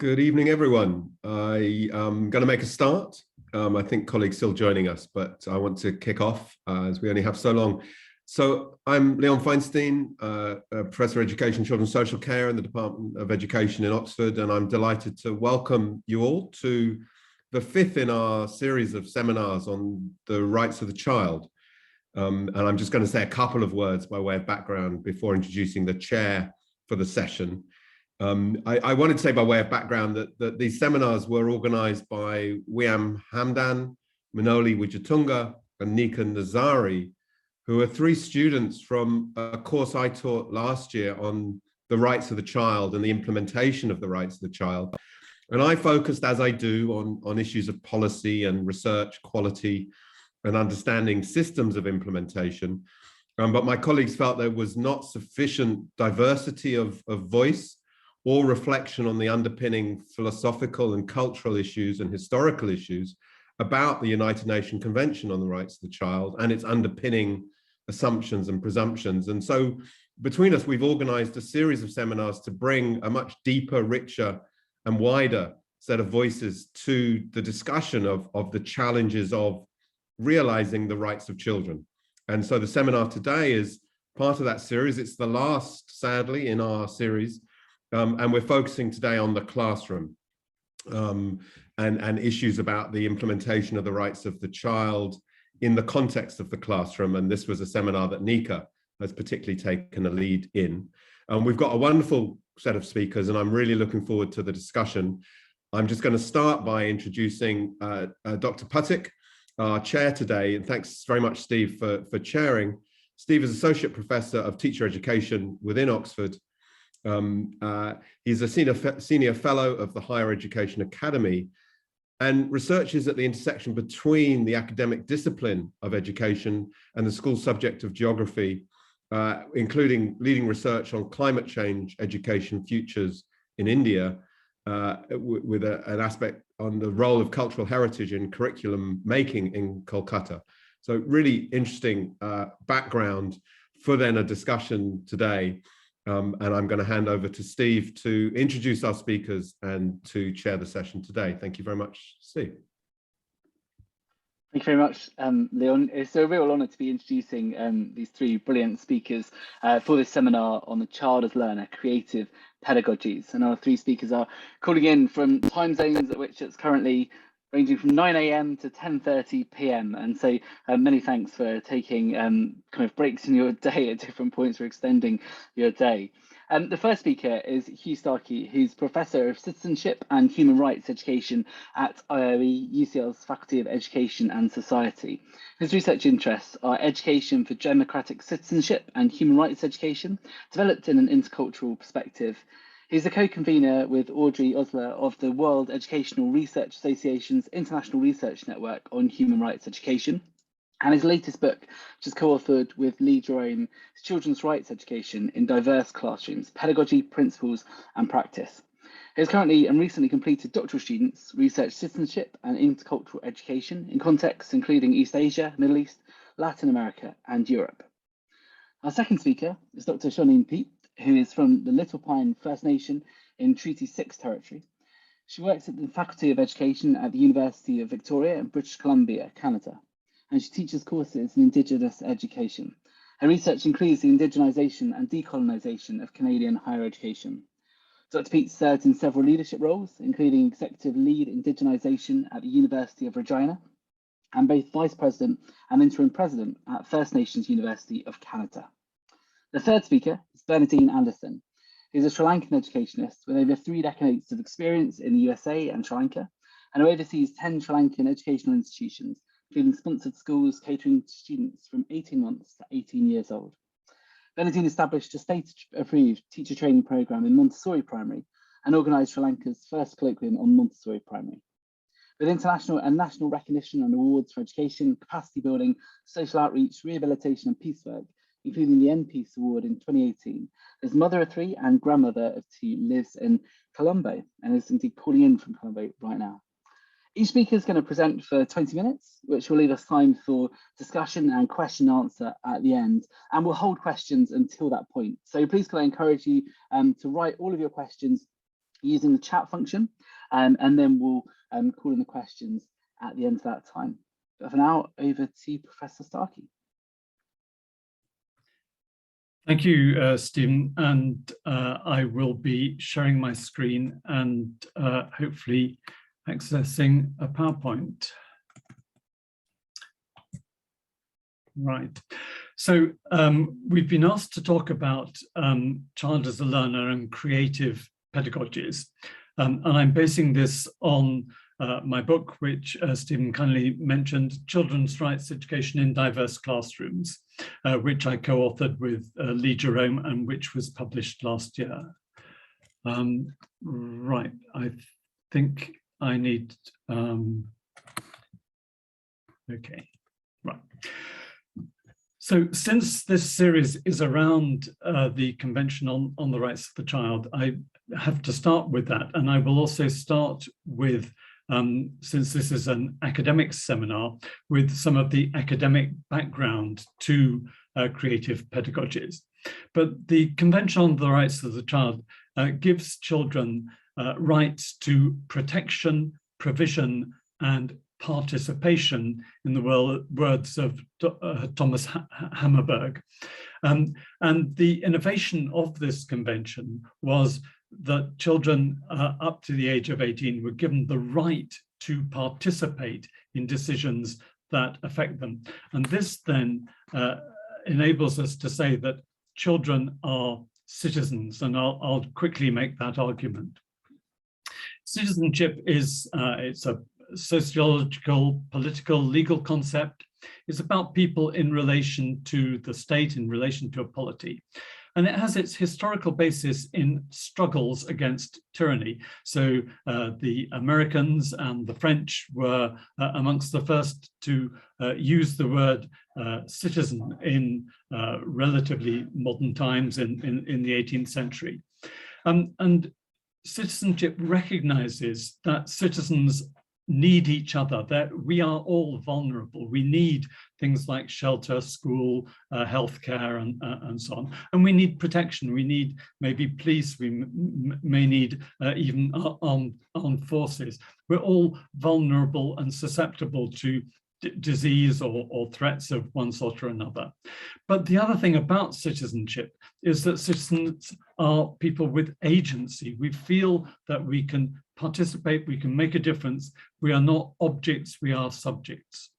Good evening, everyone. I am going to make a start. I think colleagues still joining us, but I want to kick off as we only have so long. So I'm Leon Feinstein, Professor of Education, Children's Social Care in the Department of Education in Oxford, and I'm delighted to welcome you all to the fifth in our series of seminars on the rights of the child. And I'm just going to say a couple of words by way of background before introducing the chair for the session. I wanted to say by way of background that these seminars were organized by Wiam Hamdan, Manoli Wijatunga, and Nika Nazari, who are three students from a course I taught last year on the rights of the child and the implementation of the rights of the child. And I focused, as I do, on issues of policy and research quality and understanding systems of implementation. But my colleagues felt there was not sufficient diversity of voice or reflection on the underpinning philosophical and cultural issues and historical issues about the United Nations Convention on the Rights of the Child and its underpinning assumptions and presumptions. And so between us, we've organized a series of seminars to bring a much deeper, richer, and wider set of voices to the discussion of the challenges of realizing the rights of children. And so the seminar today is part of that series. It's the last, sadly, in our series. And we're focusing today on the classroom and issues about the implementation of the rights of the child in the context of the classroom. And this was a seminar that Nika has particularly taken a lead in. We've got a wonderful set of speakers, and I'm really looking forward to the discussion. I'm just going to start by introducing Dr. Patik, our chair today. And thanks very much, Steve, for chairing. Steve is Associate Professor of Teacher Education within Oxford. He's a senior fellow of the Higher Education Academy and researches at the intersection between the academic discipline of education and the school subject of geography, including leading research on climate change education futures in India, with an aspect on the role of cultural heritage in curriculum making in Kolkata. So really interesting background for then a discussion today. And I'm going to hand over to Steve to introduce our speakers and to chair the session today. Thank you very much, Steve. Thank you very much, Leon. It's a real honour to be introducing these three brilliant speakers for this seminar on the child as learner, creative pedagogies. And our three speakers are calling in from time zones at which it's currently ranging from 9 AM to 10:30 PM. And so many thanks for taking kind of breaks in your day at different points for extending your day. The first speaker is Hugh Starkey, who's Professor of Citizenship and Human Rights Education at IIE, UCL's Faculty of Education and Society. His research interests are education for democratic citizenship and human rights education, developed in an intercultural perspective. He's a co-convener with Audrey Osler of the World Educational Research Association's International Research Network on Human Rights Education. And his latest book, which is co-authored with Lee Jerome, is Children's Rights Education in Diverse Classrooms, Pedagogy, Principles and Practice. He has currently and recently completed doctoral students research citizenship and intercultural education in contexts including East Asia, Middle East, Latin America and Europe. Our second speaker is Dr. Shawneen, who is from the Little Pine First Nation in Treaty 6 territory. She works at the Faculty of Education at the University of Victoria in British Columbia, Canada, and she teaches courses in Indigenous education. Her research includes the indigenization and decolonization of Canadian higher education. Dr. Peat served in several leadership roles, including Executive Lead Indigenization at the University of Regina, and both Vice President and Interim President at First Nations University of Canada. The third speaker is Bernadine Anderson, who's a Sri Lankan educationist with over 3 decades of experience in the USA and Sri Lanka, and who oversees 10 Sri Lankan educational institutions, including sponsored schools catering to students from 18 months to 18 years old. Bernadine established a state-approved teacher training program in Montessori Primary and organised Sri Lanka's first colloquium on Montessori Primary. With international and national recognition and awards for education, capacity building, social outreach, rehabilitation and peace work, including the NPeace Award in 2018, as mother of 3 and grandmother of 2, lives in Colombo and is indeed calling in from Colombo right now. Each speaker is going to present for 20 minutes, which will leave us time for discussion and question and answer at the end. And we'll hold questions until that point. So please can I encourage you to write all of your questions using the chat function, and then we'll call in the questions at the end of that time. But for now, over to Professor Starkey. Thank you, Stephen, and I will be sharing my screen and hopefully accessing a PowerPoint. Right, so we've been asked to talk about child as a learner and creative pedagogies, and I'm basing this on my book, which Stephen kindly mentioned, Children's Rights Education in Diverse Classrooms, which I co-authored with Lee Jerome and which was published last year. Right, I think I need, okay, right. So since this series is around the Convention on the Rights of the Child, I have to start with that. And I will also start with, since this is an academic seminar, with some of the academic background to creative pedagogies. But the Convention on the Rights of the Child gives children rights to protection, provision, and participation, in the words of Thomas Hammerberg. And the innovation of this convention was that children up to the age of 18 were given the right to participate in decisions that affect them. And this then enables us to say that children are citizens, and I'll quickly make that argument. Citizenship is, it's a sociological, political, legal concept. It's about people in relation to the state, in relation to a polity. And it has its historical basis in struggles against tyranny. So the Americans and the French were amongst the first to use the word citizen in relatively modern times in the 18th century. And citizenship recognizes that citizens need each other, that we are all vulnerable. We need things like shelter, school, healthcare, and so on. And we need protection. We need maybe police. We may need even armed forces. We're all vulnerable and susceptible to disease or threats of one sort or another. But the other thing about citizenship is that citizens are people with agency. We feel that we can participate, we can make a difference. We are not objects, we are subjects.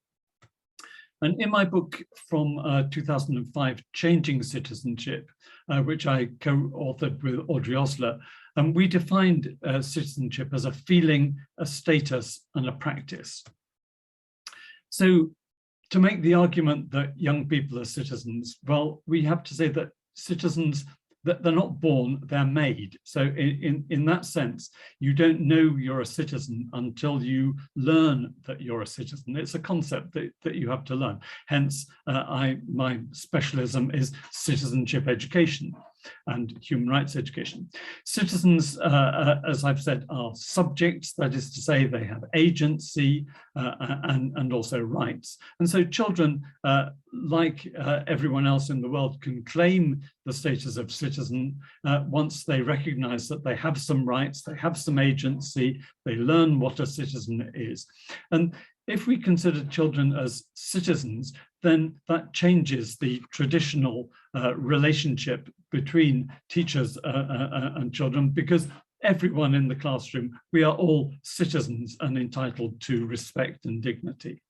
And in my book from 2005, Changing Citizenship, which I co-authored with Audrey Osler, we defined citizenship as a feeling, a status, and a practice. So to make the argument that young people are citizens, well, we have to say that citizens, that they're not born, they're made. So in that sense, you don't know you're a citizen until you learn that you're a citizen. It's a concept that you have to learn. Hence, my specialism is citizenship education and human rights education. Citizens, as I've said, are subjects, that is to say they have agency and also rights. And so children, like everyone else in the world, can claim the status of citizen once they recognize that they have some rights, they have some agency, they learn what a citizen is. And if we consider children as citizens, then that changes the traditional relationship between teachers and children, because everyone in the classroom, we are all citizens and entitled to respect and dignity.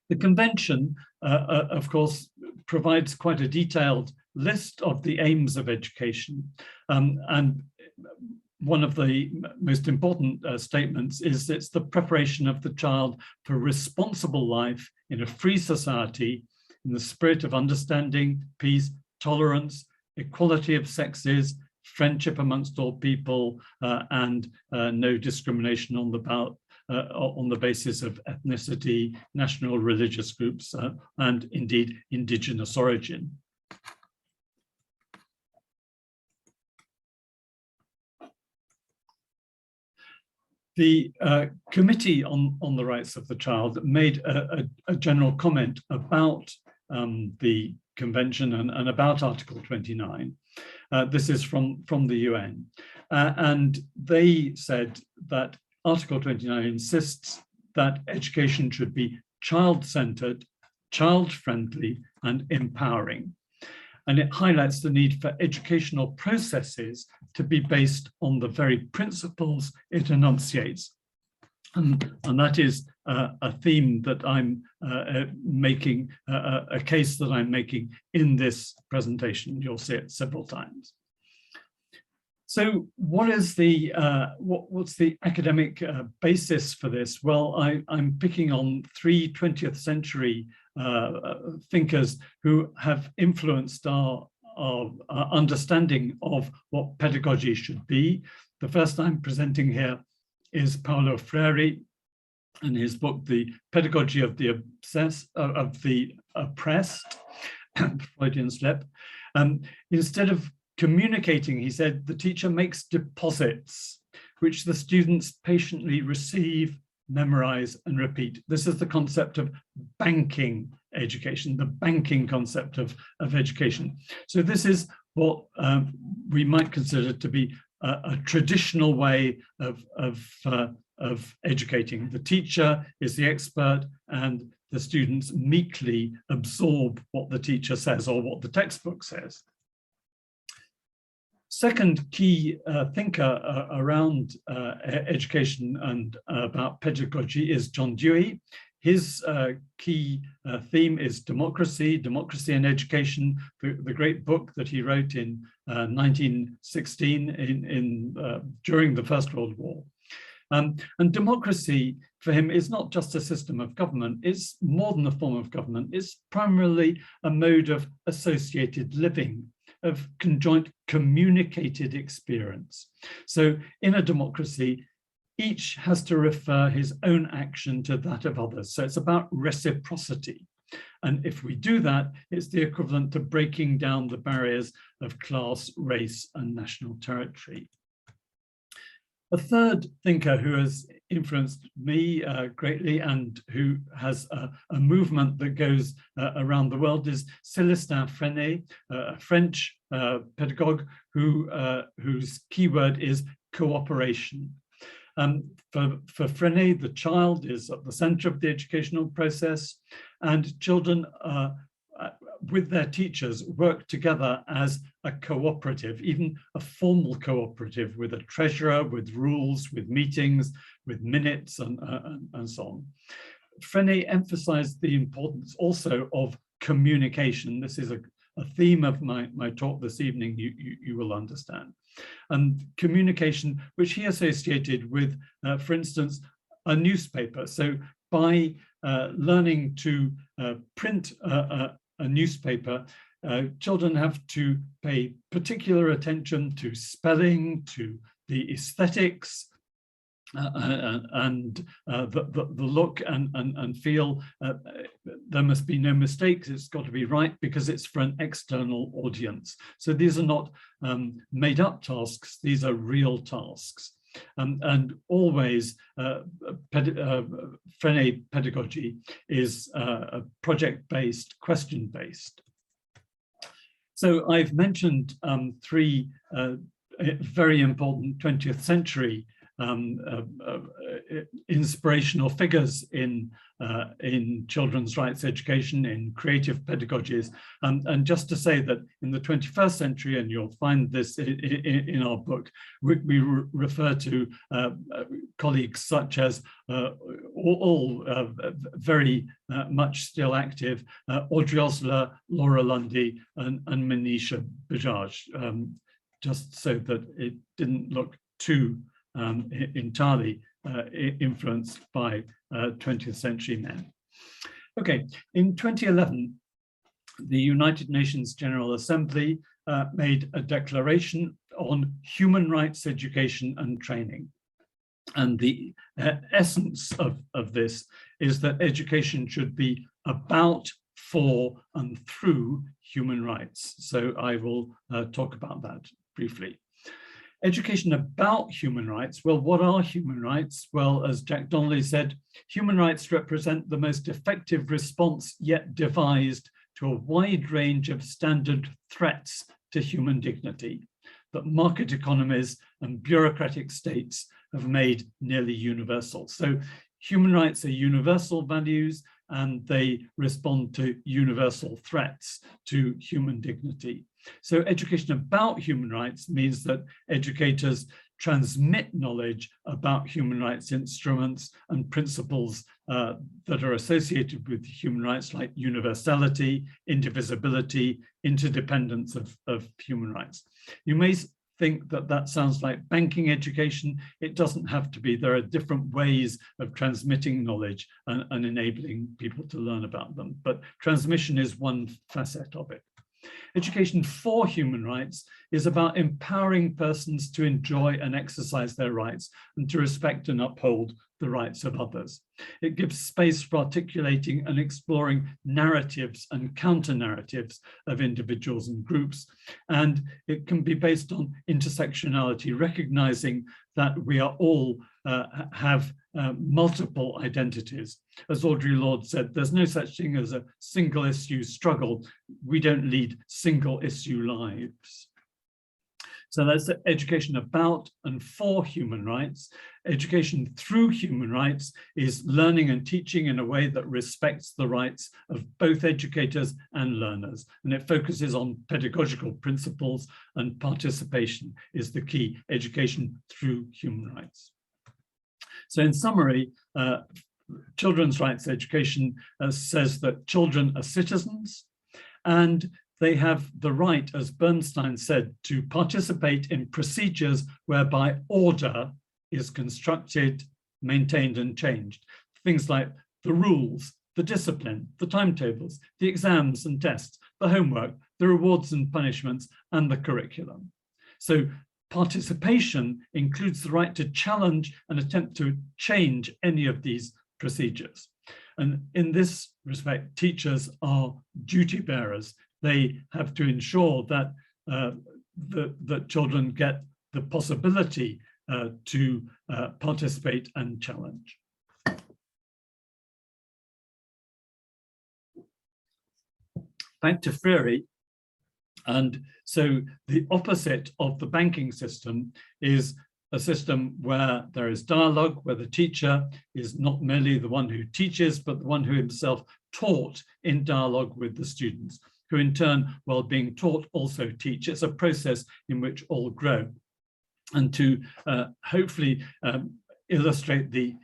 The convention, of course, provides quite a detailed list of the aims of education. And one of the most important statements is it's the preparation of the child for responsible life in a free society in the spirit of understanding, peace, tolerance, equality of sexes, friendship amongst all people, and no discrimination on the basis of ethnicity, national religious groups, and indeed indigenous origin. The Committee on the Rights of the Child made a general comment about the Convention and about Article 29. This is from the UN. And they said that Article 29 insists that education should be child-centered, child-friendly, and empowering. And it highlights the need for educational processes to be based on the very principles it enunciates. And that is a theme that I'm making, a case that I'm making in this presentation. You'll see it several times. So what is the what's the academic basis for this? Well, I'm picking on 3 20th century thinkers who have influenced our understanding of what pedagogy should be. The first I'm presenting here is Paulo Freire, and his book, The Pedagogy of the Oppressed, Freudian slip. Instead of communicating, he said, the teacher makes deposits, which the students patiently receive, memorize, and repeat. This is the concept of banking education, the banking concept of education. So this is what we might consider to be a traditional way of educating. The teacher is the expert, and the students meekly absorb what the teacher says or what the textbook says. Second key thinker around education and about pedagogy is John Dewey. His key theme is democracy and education, the great book that he wrote in 1916 during the First World War. And democracy for him is not just a system of government, it's more than a form of government, it's primarily a mode of associated living, of conjoint communicated experience. So in a democracy, each has to refer his own action to that of others. So it's about reciprocity. And if we do that, it's the equivalent to breaking down the barriers of class, race, and national territory. A third thinker who has influenced me greatly and who has a movement that goes around the world is Célestin Freinet, a French pedagogue whose keyword is cooperation. For Freinet, the child is at the center of the educational process, and children with their teachers work together as a cooperative, even a formal cooperative with a treasurer, with rules, with meetings, with minutes, and so on. Freinet emphasized the importance also of communication. This is a theme of my talk this evening, you will understand. And communication, which he associated with, for instance, a newspaper. So by learning to print a newspaper, children have to pay particular attention to spelling, to the aesthetics, and the look and feel. There must be no mistakes. It's got to be right because it's for an external audience. So these are not made up tasks. These are real tasks. And always Freinet pedagogy is project-based, question-based. So I've mentioned 3 very important 20th century inspirational figures in children's rights education, in creative pedagogies, and just to say that in the 21st century, and you'll find this in our book, we refer to colleagues such as all very much still active, Audrey Osler, Laura Lundy, and Manisha Bajaj, just so that it didn't look too entirely influenced by 20th century men. Okay, in 2011, the United Nations General Assembly made a declaration on human rights education and training. And the essence of this is that education should be about, for, and through human rights. So I will talk about that briefly. Education about human rights. Well, what are human rights? Well, as Jack Donnelly said, human rights represent the most effective response yet devised to a wide range of standard threats to human dignity that market economies and bureaucratic states have made nearly universal. So human rights are universal values, and they respond to universal threats to human dignity. So education about human rights means that educators transmit knowledge about human rights instruments and principles that are associated with human rights, like universality, indivisibility, interdependence of human rights. You may think that that sounds like banking education. It doesn't have to be. There are different ways of transmitting knowledge and enabling people to learn about them, but transmission is one facet of it. Education for human rights is about empowering persons to enjoy and exercise their rights and to respect and uphold the rights of others. It gives space for articulating and exploring narratives and counter-narratives of individuals and groups, and it can be based on intersectionality, recognizing that we are all have multiple identities. As Audre Lorde said, there's no such thing as a single issue struggle. We don't lead single issue lives. So that's the education about and for human rights. Education through human rights is learning and teaching in a way that respects the rights of both educators and learners. And it focuses on pedagogical principles, and participation is the key. Education through human rights. So in summary, children's rights education says that children are citizens, and they have the right, as Bernstein said, to participate in procedures whereby order is constructed, maintained, and changed. Things like the rules, the discipline, the timetables, the exams and tests, the homework, the rewards and punishments, and the curriculum. So participation includes the right to challenge and attempt to change any of these procedures. And in this respect, teachers are duty bearers. They have to ensure that that children get the possibility to participate and challenge. Back to Freire. And so the opposite of the banking system is a system where there is dialogue, where the teacher is not merely the one who teaches, but the one who himself taught in dialogue with the students, who in turn, while being taught, also teach. It's a process in which all grow. And to hopefully illustrate the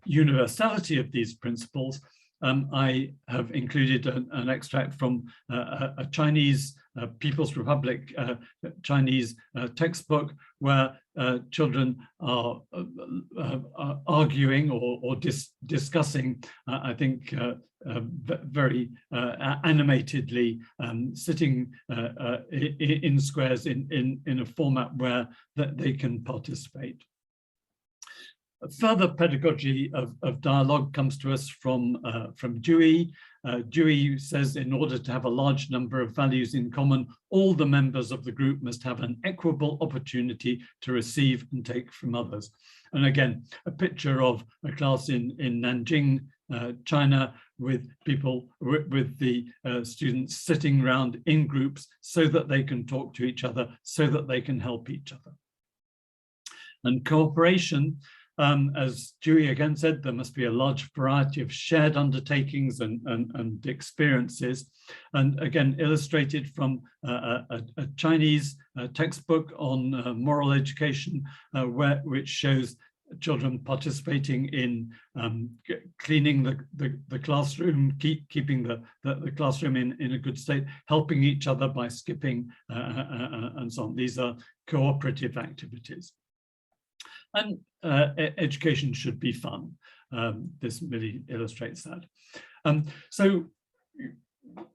universality of these principles, I have included an extract from a Chinese People's Republic Chinese textbook, where children are arguing or discussing, I think, very animatedly, sitting in squares in a format where they can participate. A further pedagogy of dialogue comes to us from Dewey. Dewey says, in order to have a large number of values in common, all the members of the group must have an equable opportunity to receive and take from others. And again, a picture of a class in Nanjing, China, with people, with the students sitting around in groups so that they can talk to each other, so that they can help each other. And cooperation, as Dewey again said, there must be a large variety of shared undertakings and experiences. And again, illustrated from a Chinese textbook on moral education, which shows children participating in cleaning the classroom, keeping the classroom in a good state, helping each other by skipping and so on. These are cooperative activities. And education should be fun. This really illustrates that. So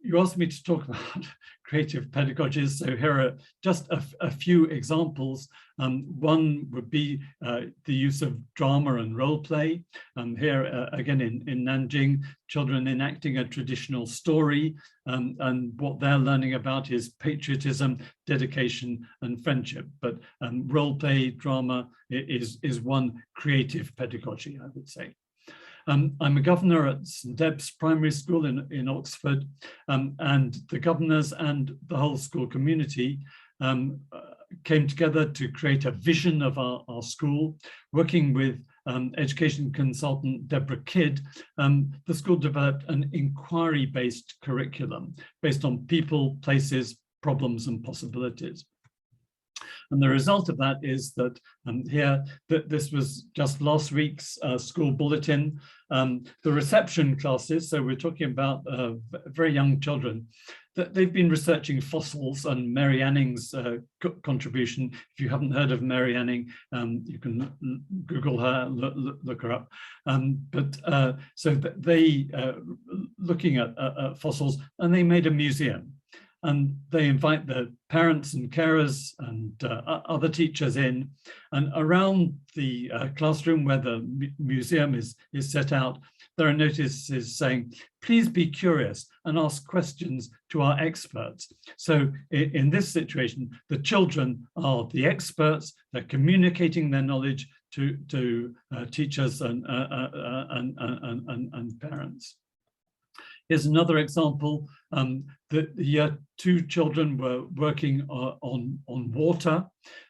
you asked me to talk about creative pedagogies. So here are just a few examples. One would be the use of drama and role play. Here, again, in Nanjing, children enacting a traditional story, and what they're learning about is patriotism, dedication, and friendship. But role play, drama is one creative pedagogy, I would say. I'm a governor at St Deb's Primary School in Oxford, and the governors and the whole school community came together to create a vision of our school. Working with education consultant Deborah Kidd, the school developed an inquiry-based curriculum based on people, places, problems, and possibilities. And the result of that is that this was just last week's school bulletin. The reception classes, so we're talking about very young children, that they've been researching fossils, and Mary Anning's contribution. If you haven't heard of Mary Anning, you can Google her, look her up. So they looking at fossils, and they made a museum. And they invite the parents and carers and other teachers in, and around the classroom where the museum is set out, there are notices saying, please be curious and ask questions to our experts. So in this situation, the children are the experts, they're communicating their knowledge to teachers and parents. Here's another example. The year 2 children were working on water.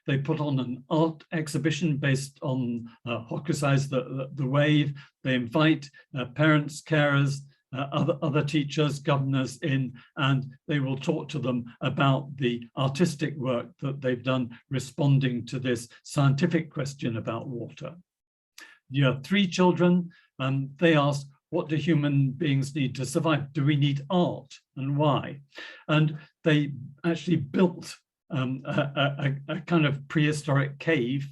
They put on an art exhibition based on Hokusai's the Wave. They invite parents, carers, other teachers, governors in, and they will talk to them about the artistic work that they've done responding to this scientific question about water. Year 3 children, they asked, what do human beings need to survive? Do we need art, and why? And they actually built a kind of prehistoric cave,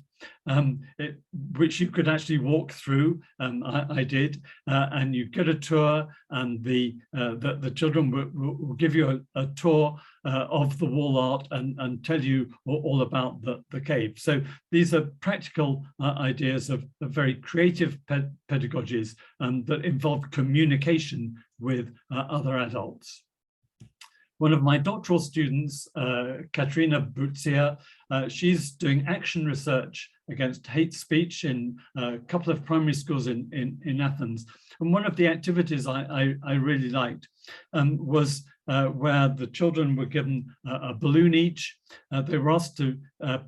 which you could actually walk through. I did, and you get a tour, and the children will give you a tour of the wall art and tell you all about the cave. So these are practical ideas of very creative pedagogies that involve communication with other adults. One of my doctoral students, Katerina Butzia, she's doing action research against hate speech in a couple of primary schools in Athens. And one of the activities I really liked was where the children were given a balloon each. They were asked to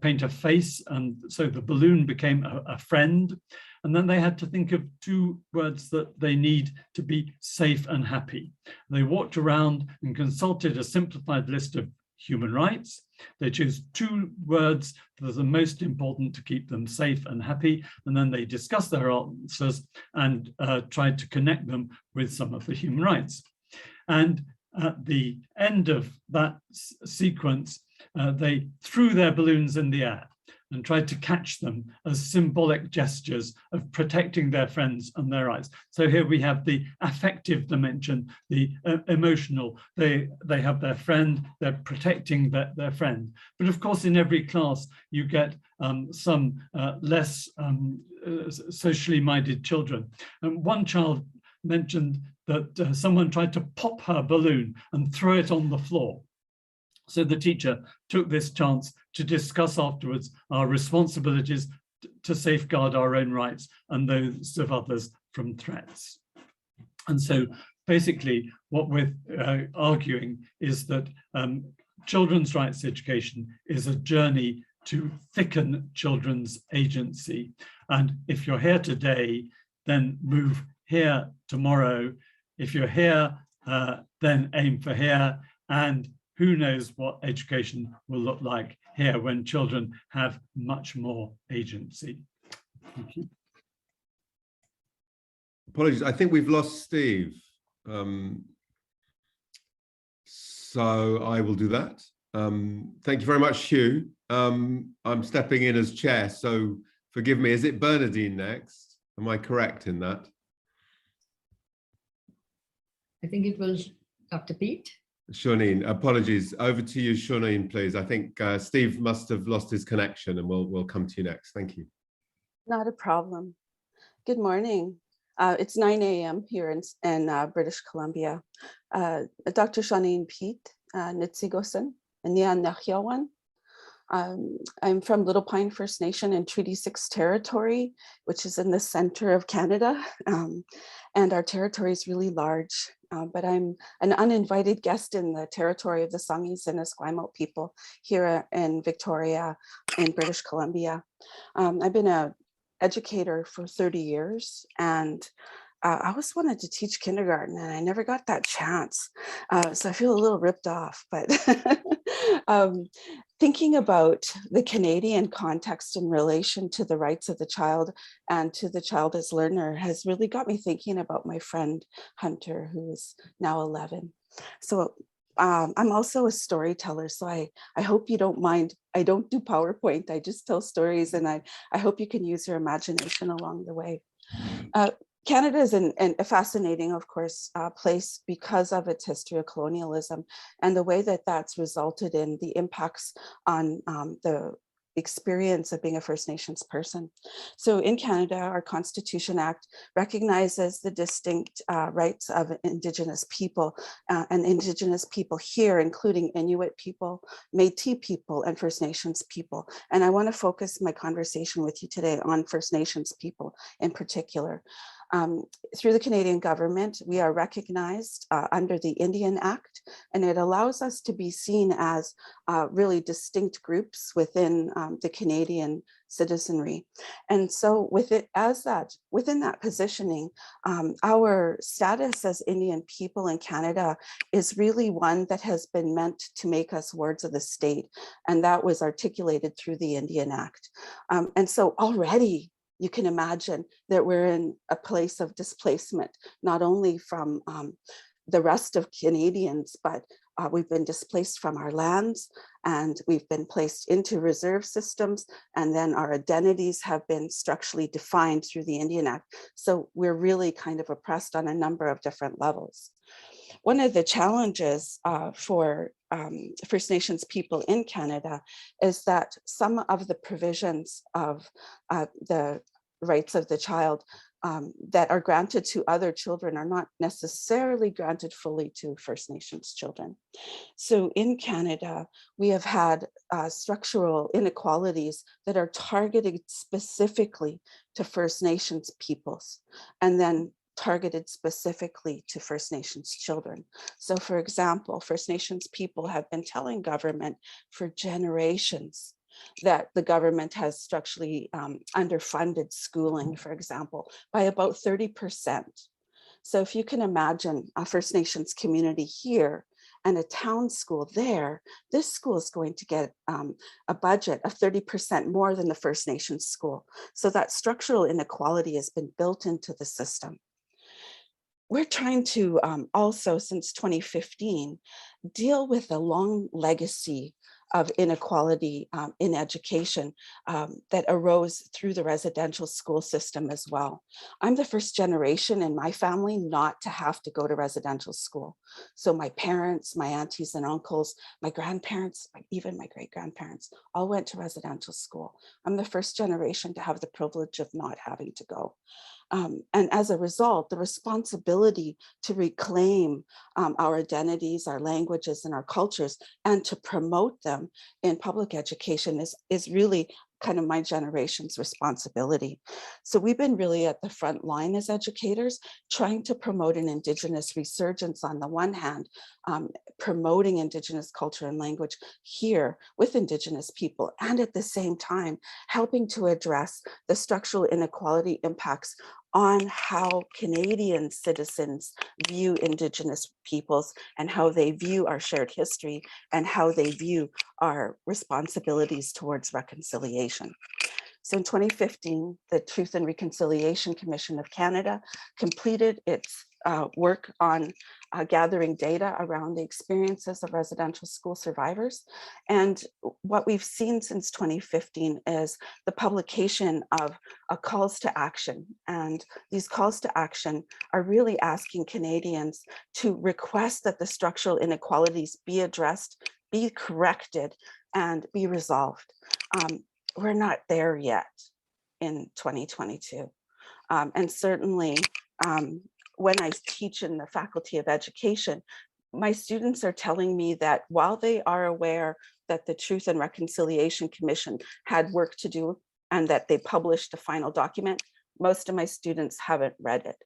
paint a face, and so the balloon became a friend. And then they had to think of 2 words that they need to be safe and happy. They walked around and consulted a simplified list of human rights. They chose 2 words that are the most important to keep them safe and happy. And then they discussed their answers and tried to connect them with some of the human rights. And at the end of that sequence, they threw their balloons in the air and tried to catch them as symbolic gestures of protecting their friends and their rights. So here we have the affective dimension, the emotional. They have their friend, they're protecting their friend. But of course, in every class, you get some less socially minded children. And one child mentioned that someone tried to pop her balloon and throw it on the floor. So the teacher took this chance to discuss afterwards our responsibilities to safeguard our own rights and those of others from threats. And so basically what we're arguing is that children's rights education is a journey to thicken children's agency. And if you're here today, then move here tomorrow. If you're here, then aim for here. And who knows what education will look like here when children have much more agency. Thank you. Apologies, I think we've lost Steve. So I will do that. Thank you very much, Hugh. I'm stepping in as chair, so forgive me. Is it Bernadine next? Am I correct in that? I think it was Dr. Pete. Shawneen, apologies. Over to you, Shawneen, please. I think Steve must have lost his connection, and we'll come to you next. Thank you. Not a problem. Good morning. It's 9 a.m. here in British Columbia. Dr. Shawneen Pete, Nitsigosen, and Nian Nachyawan. I'm from Little Pine First Nation in Treaty 6 territory, which is in the center of Canada. And our territory is really large, but I'm an uninvited guest in the territory of the Songhees and Esquimalt people here in Victoria in British Columbia. I've been an educator for 30 years, and I always wanted to teach kindergarten and I never got that chance. So I feel a little ripped off, but thinking about the Canadian context in relation to the rights of the child and to the child as learner has really got me thinking about my friend Hunter, who is now 11. So I'm also a storyteller, so I hope you don't mind. I don't do PowerPoint, I just tell stories, and I hope you can use your imagination along the way. Canada is a fascinating, of course, place because of its history of colonialism and the way that that's resulted in the impacts on the experience of being a First Nations person. So in Canada, our Constitution Act recognizes the distinct rights of Indigenous people and Indigenous people here, including Inuit people, Métis people, and First Nations people. And I want to focus my conversation with you today on First Nations people in particular. Through the Canadian government, we are recognized under the Indian Act, and it allows us to be seen as really distinct groups within the Canadian citizenry. And so within that positioning, our status as Indian people in Canada is really one that has been meant to make us wards of the state, and that was articulated through the Indian Act. And so already, you can imagine that we're in a place of displacement, not only from the rest of Canadians, but we've been displaced from our lands, and we've been placed into reserve systems, and then our identities have been structurally defined through the Indian Act. So we're really kind of oppressed on a number of different levels. One of the challenges for First Nations people in Canada is that some of the provisions of the rights of the child that are granted to other children are not necessarily granted fully to First Nations children. So in Canada, we have had structural inequalities that are targeted specifically to First Nations peoples, and then targeted specifically to First Nations children. So for example, First Nations people have been telling government for generations that the government has structurally underfunded schooling, for example, by about 30%. So if you can imagine a First Nations community here and a town school there, this school is going to get a budget of 30% more than the First Nations school. So that structural inequality has been built into the system. We're trying to also, since 2015, deal with a long legacy of inequality in education that arose through the residential school system as well. I'm the first generation in my family not to have to go to residential school. So my parents, my aunties and uncles, my grandparents, even my great-grandparents, all went to residential school. I'm the first generation to have the privilege of not having to go. And as a result, the responsibility to reclaim our identities, our languages, and our cultures, and to promote them in public education is really kind of my generation's responsibility. So we've been really at the front line as educators, trying to promote an Indigenous resurgence on the one hand, promoting Indigenous culture and language here with Indigenous people, and at the same time, helping to address the structural inequality impacts on how Canadian citizens view Indigenous peoples and how they view our shared history and how they view our responsibilities towards reconciliation. So in 2015, the Truth and Reconciliation Commission of Canada completed its work on gathering data around the experiences of residential school survivors. And what we've seen since 2015 is the publication of calls to action. And these calls to action are really asking Canadians to request that the structural inequalities be addressed, be corrected, and be resolved. We're not there yet in 2022. And certainly when I teach in the Faculty of Education, my students are telling me that while they are aware that the Truth and Reconciliation Commission had work to do and that they published a final document, most of my students haven't read it.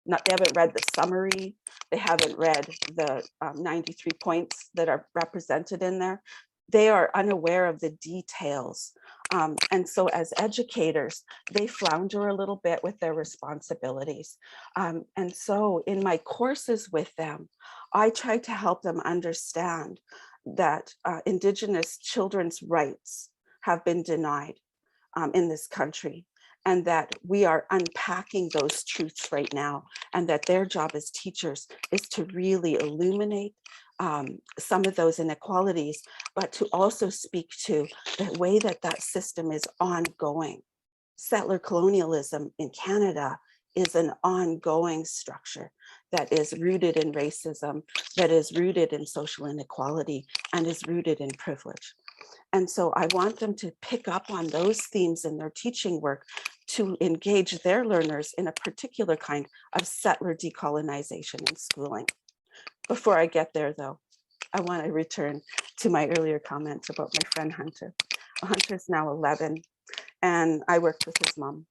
They haven't read the summary, they haven't read the 93 points that are represented in there. They are unaware of the details. And so as educators, they flounder a little bit with their responsibilities. And so in my courses with them, I try to help them understand that Indigenous children's rights have been denied in this country, and that we are unpacking those truths right now, and that their job as teachers is to really illuminate some of those inequalities, but to also speak to the way that that system is ongoing. Settler colonialism in Canada is an ongoing structure that is rooted in racism, that is rooted in social inequality, and is rooted in privilege. And so I want them to pick up on those themes in their teaching work to engage their learners in a particular kind of settler decolonization in schooling. Before I get there though, I want to return to my earlier comments about my friend Hunter. Hunter's now 11 and I worked with his mom.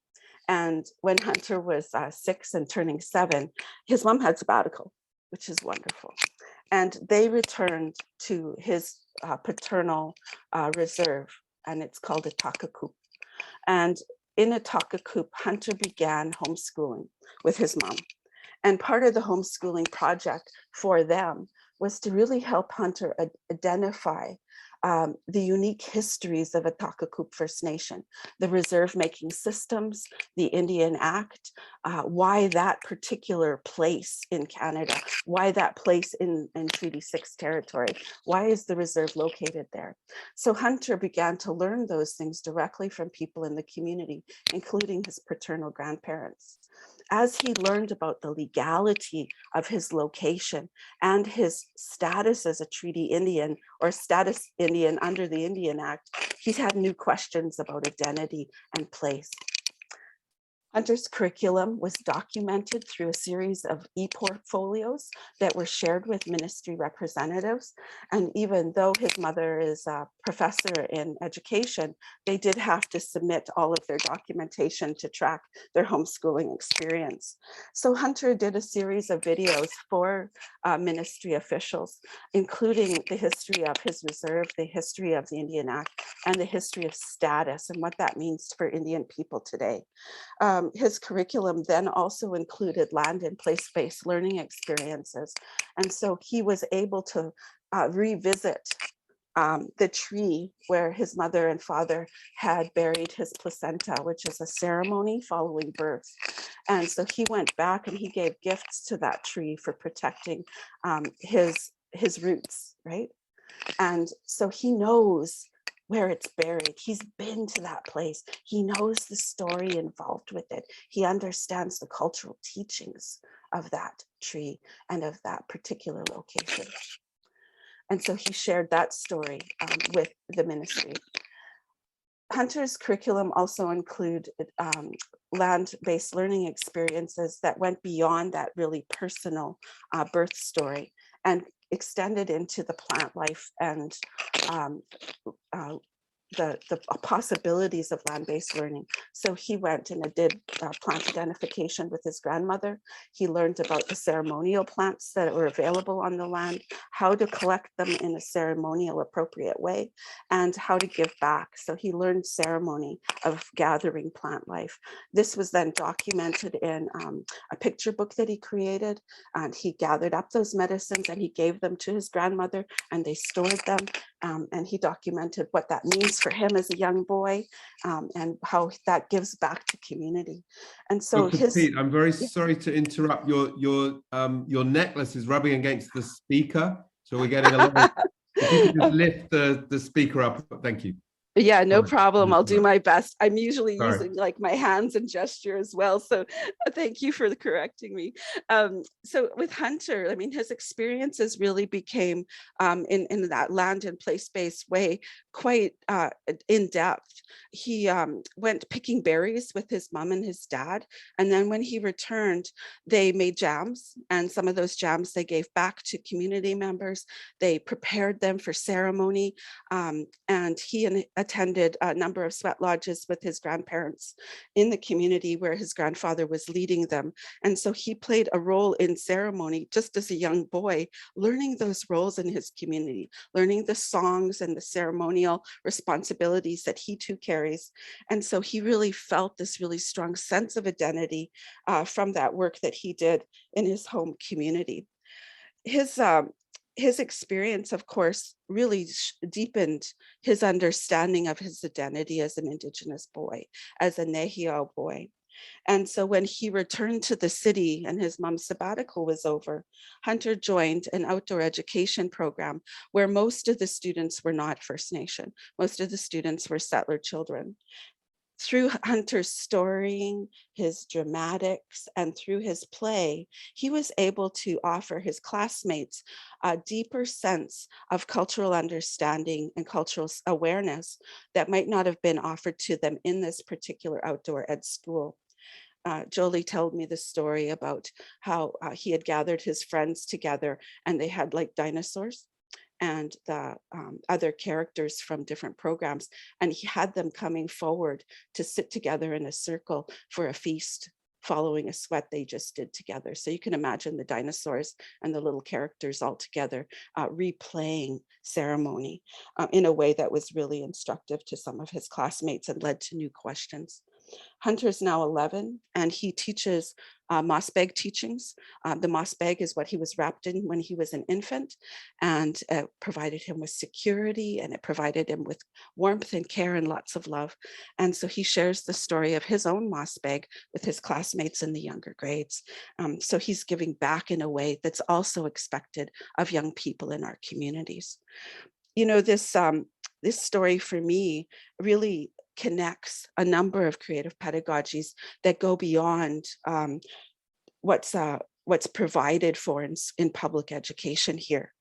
And when Hunter was 6 and turning 7, his mom had sabbatical, which is wonderful. And they returned to his paternal reserve, and it's called a takakup. And in a takakup, Hunter began homeschooling with his mom. And part of the homeschooling project for them was to really help Hunter identify the unique histories of Atakakup First Nation, the reserve making systems, the Indian Act, why that particular place in Canada, why that place in Treaty 6 territory, why is the reserve located there? So Hunter began to learn those things directly from people in the community, including his paternal grandparents. As he learned about the legality of his location and his status as a treaty Indian or status Indian under the Indian Act, he's had new questions about identity and place. Hunter's curriculum was documented through a series of e-portfolios that were shared with ministry representatives. And even though his mother is a professor in education, they did have to submit all of their documentation to track their homeschooling experience. So Hunter did a series of videos for ministry officials, including the history of his reserve, the history of the Indian Act, and the history of status and what that means for Indian people today. His curriculum then also included land and place-based learning experiences. And so he was able to revisit the tree where his mother and father had buried his placenta, which is a ceremony following birth. And so he went back and he gave gifts to that tree for protecting his roots, right? And so he knows where it's buried. He's been to that place. He knows the story involved with it. He understands the cultural teachings of that tree and of that particular location. And so he shared that story with the ministry. Hunter's curriculum also included land-based learning experiences that went beyond that really personal birth story and extended into the plant life and the possibilities of land-based learning. So he went and did plant identification with his grandmother. He learned about the ceremonial plants that were available on the land, how to collect them in a ceremonial appropriate way, and how to give back. So he learned ceremony of gathering plant life. This was then documented in a picture book that he created, and he gathered up those medicines and he gave them to his grandmother and they stored them. And he documented what that means for him as a young boy and how that gives back to community. And so Dr. Pete, I'm very sorry to interrupt. Your necklace is rubbing against the speaker, so we're getting a lot of, if you could just lift the speaker up, thank you. Yeah, no problem. I'll do my best. I'm usually using like my hands and gesture as well. So thank you for correcting me. So with Hunter, I mean, his experiences really became in that land and place-based way, quite in depth. He went picking berries with his mom and his dad. And then when he returned, they made jams. And some of those jams they gave back to community members. They prepared them for ceremony. And he attended a number of sweat lodges with his grandparents in the community where his grandfather was leading them. And so he played a role in ceremony just as a young boy, learning those roles in his community, learning the songs and the ceremonial responsibilities that he too carries. And so he really felt this really strong sense of identity from that work that he did in his home community. His experience, of course, really deepened his understanding of his identity as an Indigenous boy, as a Nehiyaw boy. And so when he returned to the city and his mom's sabbatical was over, Hunter joined an outdoor education program where most of the students were not First Nation. Most of the students were settler children. Through Hunter's storying, his dramatics, and through his play, he was able to offer his classmates a deeper sense of cultural understanding and cultural awareness that might not have been offered to them in this particular outdoor ed school. Jolie told me the story about how he had gathered his friends together and they had like dinosaurs and the other characters from different programs. And he had them coming forward to sit together in a circle for a feast following a sweat they just did together. So you can imagine the dinosaurs and the little characters all together replaying ceremony in a way that was really instructive to some of his classmates and led to new questions. Hunter's now 11 and he teaches moss bag teachings. The moss bag is what he was wrapped in when he was an infant, and it provided him with security and it provided him with warmth and care and lots of love. And so he shares the story of his own moss bag with his classmates in the younger grades. So he's giving back in a way that's also expected of young people in our communities. You know, this story for me really connects a number of creative pedagogies that go beyond what's provided for in public education here.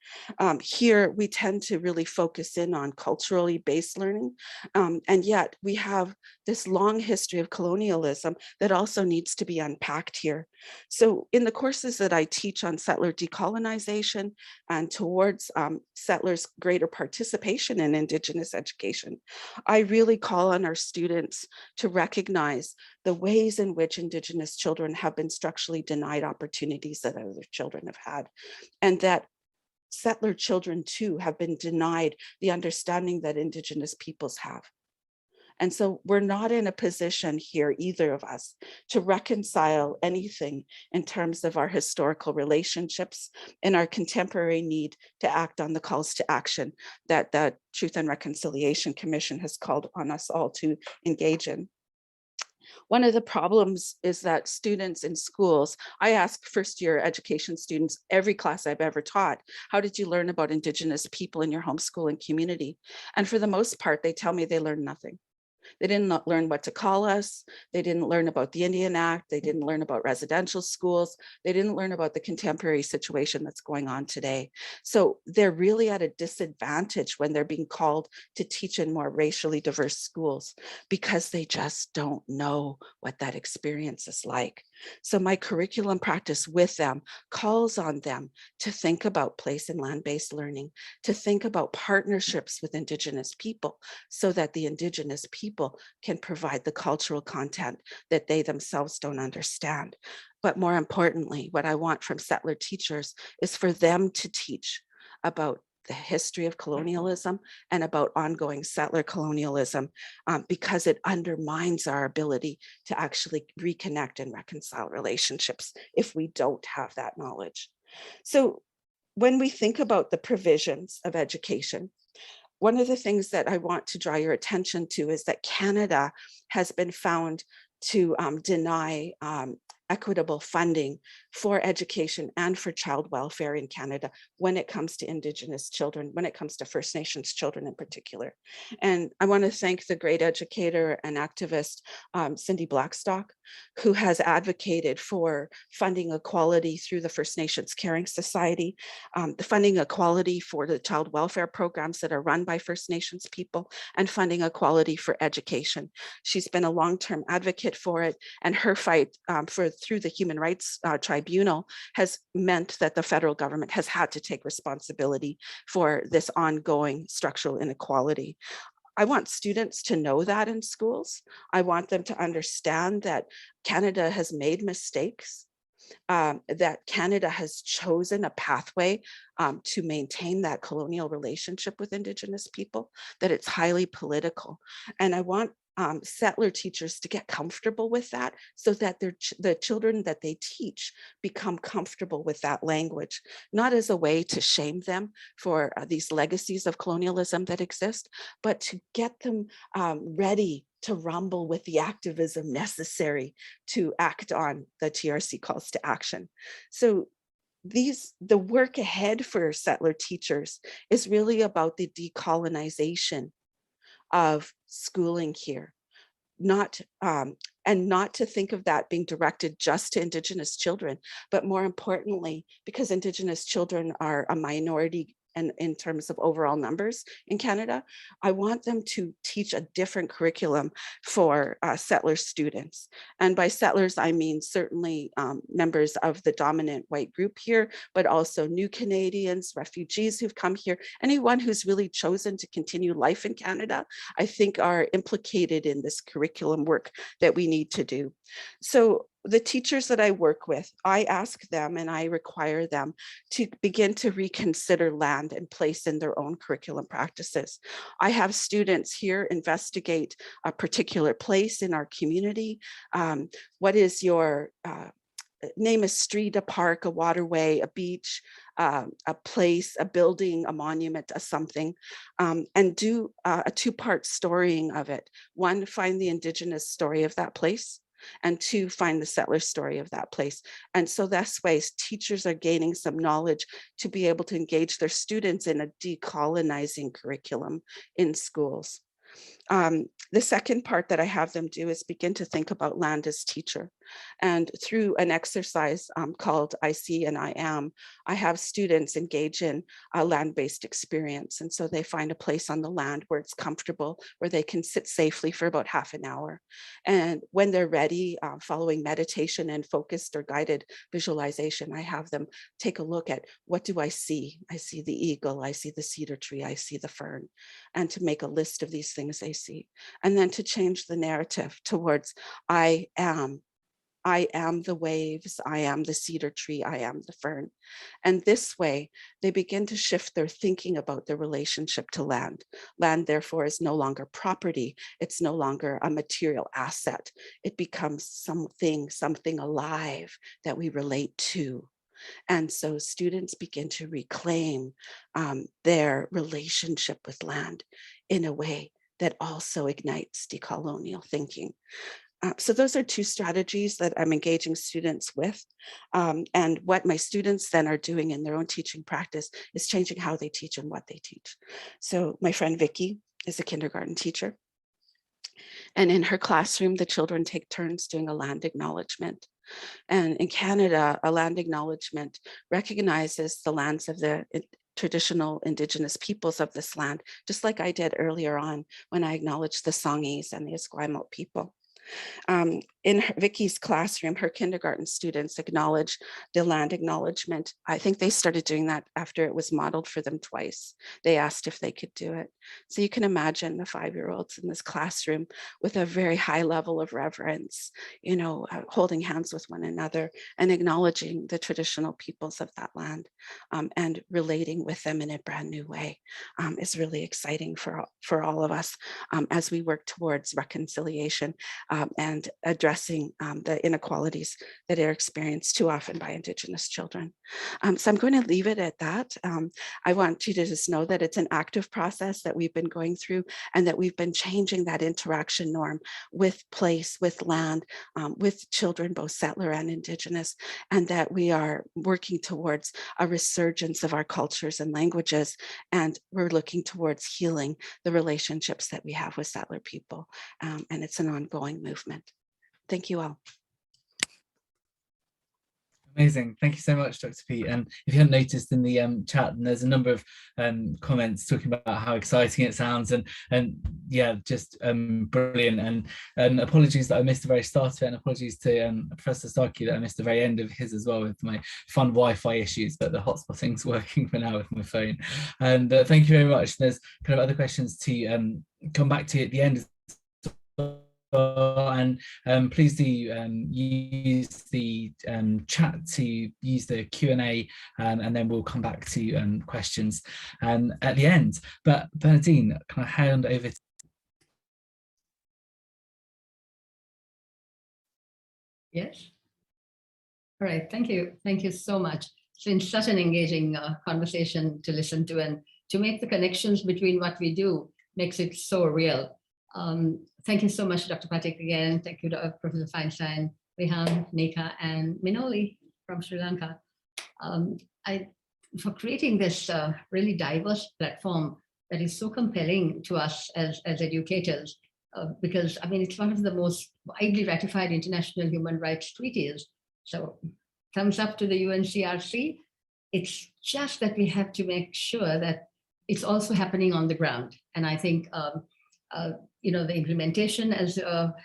Here, we tend to really focus in on culturally based learning, and yet we have this long history of colonialism that also needs to be unpacked here. So in the courses that I teach on settler decolonization and towards settlers' greater participation in Indigenous education, I really call on our students to recognize the ways in which Indigenous children have been structurally denied opportunities that other children have had, and that settler children too have been denied the understanding that Indigenous peoples have. And so we're not in a position here, either of us, to reconcile anything in terms of our historical relationships and our contemporary need to act on the calls to action that the Truth and Reconciliation Commission has called on us all to engage in. One of the problems is that students in schools, I ask first year education students, every class I've ever taught, how did you learn about Indigenous people in your homeschooling community? And for the most part, they tell me they learned nothing. They didn't learn what to call us. They didn't learn about the Indian Act. They didn't learn about residential schools. They didn't learn about the contemporary situation that's going on today. So they're really at a disadvantage when they're being called to teach in more racially diverse schools because they just don't know what that experience is like. So my curriculum practice with them calls on them to think about place and land-based learning, to think about partnerships with Indigenous people so that the Indigenous people can provide the cultural content that they themselves don't understand. But more importantly, what I want from settler teachers is for them to teach about the history of colonialism and about ongoing settler colonialism, because it undermines our ability to actually reconnect and reconcile relationships if we don't have that knowledge. So when we think about the provisions of education, one of the things that I want to draw your attention to is that Canada has been found to deny equitable funding for education and for child welfare in Canada when it comes to Indigenous children, when it comes to First Nations children in particular. And I want to thank the great educator and activist, Cindy Blackstock, who has advocated for funding equality through the First Nations Caring Society, the funding equality for the child welfare programs that are run by First Nations people, and funding equality for education. She's been a long-term advocate for it, and her fight through the Human Rights Tribunal has meant that the federal government has had to take responsibility for this ongoing structural inequality. I want students to know that in schools. I want them to understand that Canada has made mistakes, that Canada has chosen a pathway to maintain that colonial relationship with Indigenous people, that it's highly political. And I want settler teachers to get comfortable with that, so that the children that they teach become comfortable with that language, not as a way to shame them for these legacies of colonialism that exist, but to get them ready to rumble with the activism necessary to act on the TRC calls to action. So the work ahead for settler teachers is really about the decolonization of schooling here, not to think of that being directed just to Indigenous children, but more importantly, because Indigenous children are a minority and in terms of overall numbers in Canada, I want them to teach a different curriculum for settler students. And by settlers, I mean certainly members of the dominant white group here, but also new Canadians, refugees who've come here, anyone who's really chosen to continue life in Canada, I think are implicated in this curriculum work that we need to do. So the teachers that I work with, I ask them and I require them to begin to reconsider land and place in their own curriculum practices. I have students here investigate a particular place in our community. What is your name a street, a park, a waterway, a beach, a place, a building, a monument, a something, and do a two-part storying of it. One, find the Indigenous story of that place, and two, find the settler story of that place. And so that's why teachers are gaining some knowledge to be able to engage their students in a decolonizing curriculum in schools. The second part that I have them do is begin to think about land as teacher. And through an exercise called I See and I Am, I have students engage in a land-based experience. And so they find a place on the land where it's comfortable, where they can sit safely for about half an hour. And when they're ready, following meditation and focused or guided visualization, I have them take a look at, what do I see? I see the eagle, I see the cedar tree, I see the fern, and to make a list of these things they see. And then to change the narrative towards I am the waves, I am the cedar tree, I am the fern. And this way, they begin to shift their thinking about their relationship to land. Land, therefore, is no longer property. It's no longer a material asset. It becomes something alive that we relate to. And so students begin to reclaim their relationship with land in a way that also ignites decolonial thinking. So those are two strategies that I'm engaging students with. And what my students then are doing in their own teaching practice is changing how they teach and what they teach. So my friend Vicky is a kindergarten teacher. And in her classroom, the children take turns doing a land acknowledgement. And in Canada, a land acknowledgement recognizes the lands of the traditional Indigenous peoples of this land, just like I did earlier on when I acknowledged the Songhees and the Esquimalt people. In Vicky's classroom, her kindergarten students acknowledge the land acknowledgement. I think they started doing that after it was modeled for them twice. They asked if they could do it. So you can imagine the 5-year-olds in this classroom with a very high level of reverence, you know, holding hands with one another and acknowledging the traditional peoples of that land and relating with them in a brand new way is really exciting for all of us as we work towards reconciliation and addressing the inequalities that are experienced too often by Indigenous children. So I'm going to leave it at that. I want you to just know that it's an active process that we've been going through, and that we've been changing that interaction norm with place, with land, with children, both settler and Indigenous, and that we are working towards a resurgence of our cultures and languages, and we're looking towards healing the relationships that we have with settler people, and it's an ongoing movement. Thank you all. Amazing. Thank you so much, Dr. P. And if you haven't noticed in the chat, and there's a number of comments talking about how exciting it sounds, and yeah, just brilliant. And apologies that I missed the very start of it, and apologies to Professor Starkey that I missed the very end of his as well with my fun Wi-Fi issues, but the hotspotting's working for now with my phone. And thank you very much. There's kind of other questions to come back to at the end. And please do use the chat to use the Q&A, and then we'll come back to questions at the end. But Bernadine, can I hand over to Yes. All right. Thank you. Thank you so much. It's been such an engaging conversation to listen to, and to make the connections between what we do makes it so real. Thank you so much, Dr. Pathak, again. Thank you to Professor Feinstein, Rehan, Nika, and Minoli from Sri Lanka for creating this really diverse platform that is so compelling to us as educators, because I mean, it's one of the most widely ratified international human rights treaties. So thumbs up to the UNCRC. It's just that we have to make sure that it's also happening on the ground. And I think you know, the implementation, as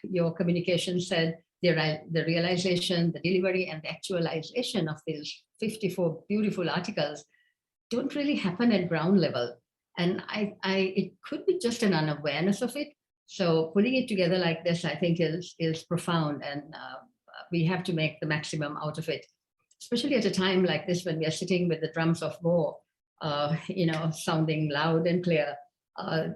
your communication said, the realization, the delivery, and the actualization of these 54 beautiful articles don't really happen at ground level. And it could be just an unawareness of it. So putting it together like this, I think is profound, and we have to make the maximum out of it, especially at a time like this when we are sitting with the drums of war, you know, sounding loud and clear.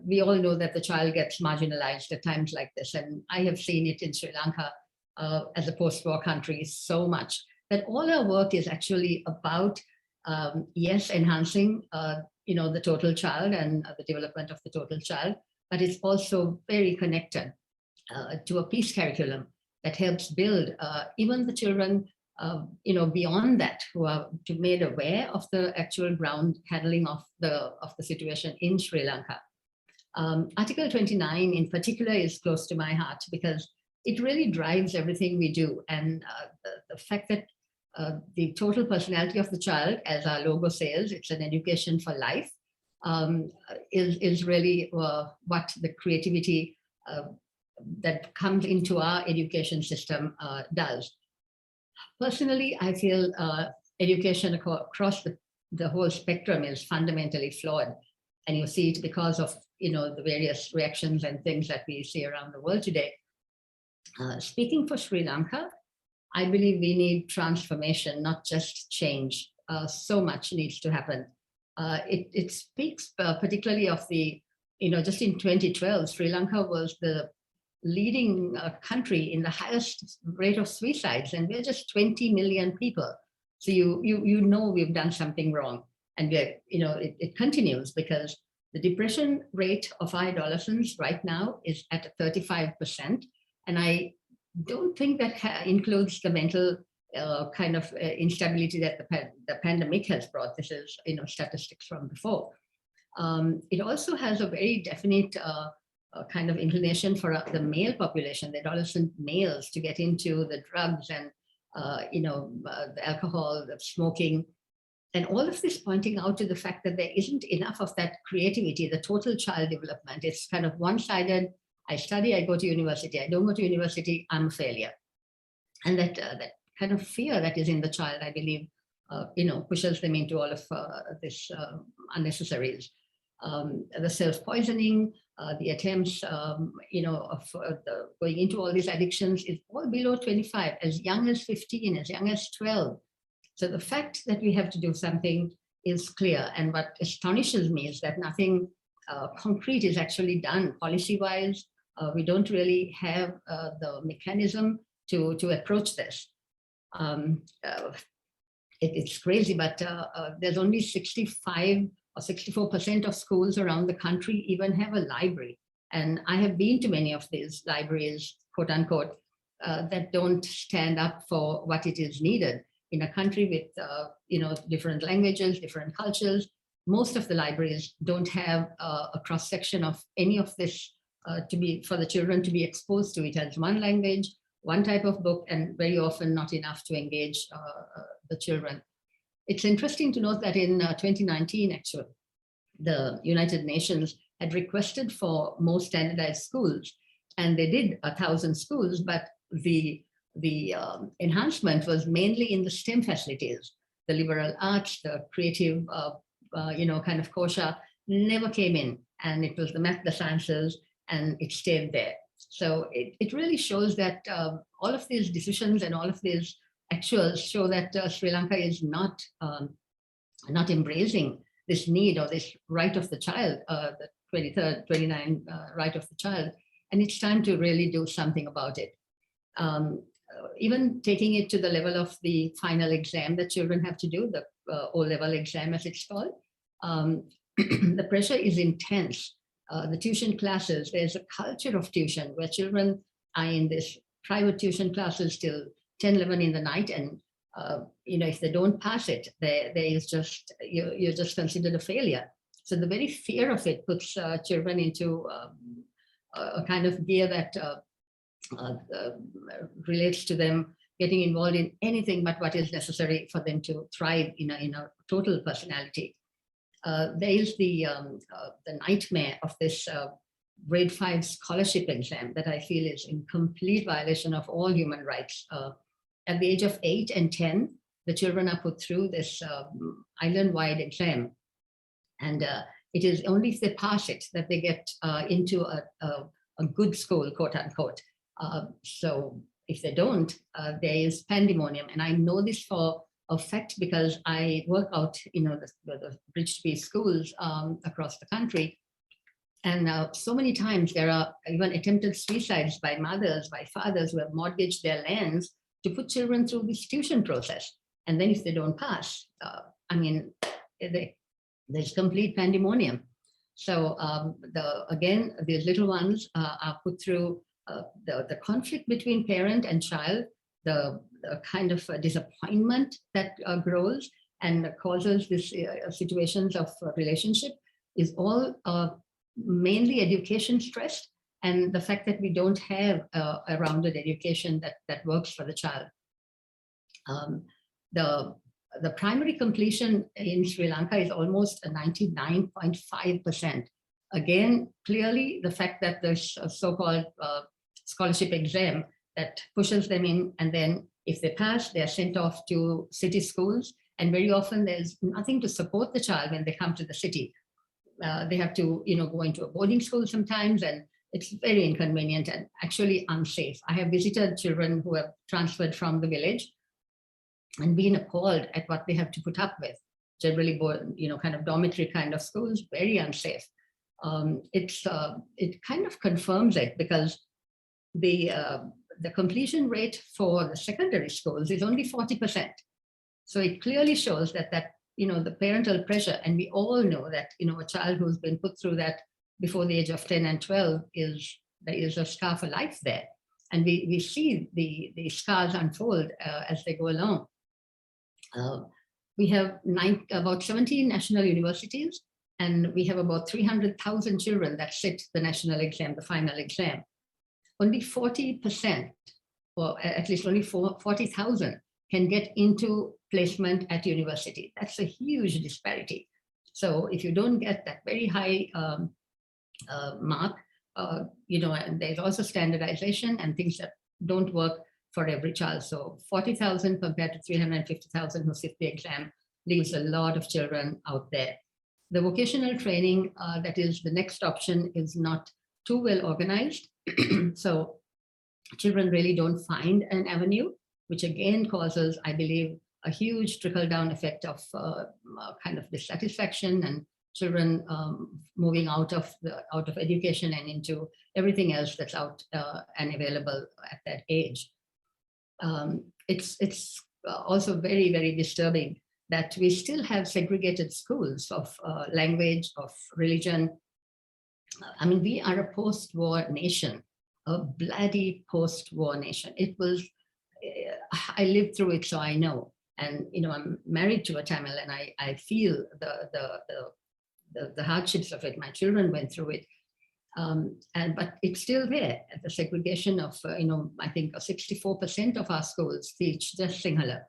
We all know that the child gets marginalized at times like this, and I have seen it in Sri Lanka as a post-war country so much, that all our work is actually about, yes, enhancing you know, the total child and the development of the total child, but it's also very connected to a peace curriculum that helps build even the children, you know, beyond that, who are made aware of the actual ground handling of the situation in Sri Lanka. Article 29 in particular is close to my heart because it really drives everything we do. And the fact that the total personality of the child, as our logo says, it's an education for life, is really what the creativity that comes into our education system does. Personally, I feel education across the whole spectrum is fundamentally flawed. And you see it because of, you know, the various reactions and things that we see around the world today. Speaking for Sri Lanka, I believe we need transformation, not just change. So much needs to happen. It speaks particularly of the, you know, just in 2012, Sri Lanka was the leading country in the highest rate of suicides, and we're just 20 million people. So you know we've done something wrong. And we're, you know, it continues because the depression rate of our adolescents right now is at 35%. And I don't think that includes the mental kind of instability that the pandemic has brought. This is, you know, statistics from before. It also has a very definite kind of inclination for the male population, the adolescent males, to get into the drugs and, you know, the alcohol, the smoking. And all of this pointing out to the fact that there isn't enough of that creativity, the total child development. It's kind of one-sided. I study, I go to university. I don't go to university, I'm a failure. And that kind of fear that is in the child, I believe, you know, pushes them into all of this unnecessaries. The self-poisoning, the attempts, you know, of going into all these addictions is all below 25, as young as 15, as young as 12. So the fact that we have to do something is clear. And what astonishes me is that nothing concrete is actually done policy-wise, We don't really have the mechanism to approach this. It's crazy, but there's only 65 or 64% of schools around the country even have a library. And I have been to many of these libraries, quote unquote, that don't stand up for what it is needed. In a country with different languages, different cultures, most of the libraries don't have a cross-section of any of this for the children to be exposed to it as one language, one type of book, and very often not enough to engage the children. It's interesting to note that in 2019, actually, the United Nations had requested for more standardized schools, and they did 1,000 schools, but the enhancement was mainly in the STEM facilities. The liberal arts, the creative, kind of kosher never came in, and it was the math, the sciences, and it stayed there. So it really shows that all of these decisions and all of these actuals show that Sri Lanka is not embracing this need or this right of the child, the 23rd, 29 right of the child, and it's time to really do something about it. Even taking it to the level of the final exam that children have to do, the O-level exam as it's called, the pressure is intense. The tuition classes, there's a culture of tuition where children are in this private tuition classes till 10, 11 in the night, and if they don't pass it, there is just, you're just considered a failure. So the very fear of it puts children into a kind of gear that relates to them getting involved in anything but what is necessary for them to thrive in a total personality. There is the nightmare of this grade 5 scholarship exam that I feel is in complete violation of all human rights. At the age of 8 and 10, the children are put through this island-wide exam. And it is only if they pass it that they get into a good school, quote unquote. So if they don't, there is pandemonium. And I know this for a fact because I work out, the bridge to peace schools across the country. And so many times there are even attempted suicides by mothers, by fathers who have mortgaged their lands to put children through this tuition process. And then if they don't pass, there's complete pandemonium. So again, these little ones are put through the conflict between parent and child, the kind of disappointment that grows and causes this situations of relationship is all mainly education stress, and the fact that we don't have a rounded education that works for the child. The primary completion in Sri Lanka is almost 99.5%. Again, clearly the fact that there's a so-called scholarship exam that pushes them in, and then if they pass, they're sent off to city schools, and very often there's nothing to support the child when they come to the city. They have to, go into a boarding school sometimes, and it's very inconvenient and actually unsafe. I have visited children who have transferred from the village and been appalled at what they have to put up with. Generally, kind of dormitory kind of schools, very unsafe. It kind of confirms it because the completion rate for the secondary schools is only 40%. So it clearly shows that the parental pressure, and we all know that, a child who's been put through that before the age of 10 and 12 there is a scar for life there. And we see the scars unfold as they go along. We have about 17 national universities, and we have about 300,000 children that sit the national exam, the final exam. Only 40%, or at least only 40,000 can get into placement at university. That's a huge disparity. So if you don't get that very high mark, and there's also standardization and things that don't work for every child. So 40,000 compared to 350,000 who sit the exam leaves a lot of children out there. The vocational training, that is the next option, is not too well organized. So children really don't find an avenue, which again causes, I believe, a huge trickle-down effect of kind of dissatisfaction children moving out of education and into everything else that's out and available at that age. It's also very, very disturbing that we still have segregated schools of language, of religion. I mean, we are a post-war nation, a bloody post-war nation. It was, I lived through it, so I know. And, you know, I'm married to a Tamil, and I feel the hardships of it. My children went through it. But it's still there. The segregation of, you know, I think 64% of our schools teach just Sinhala.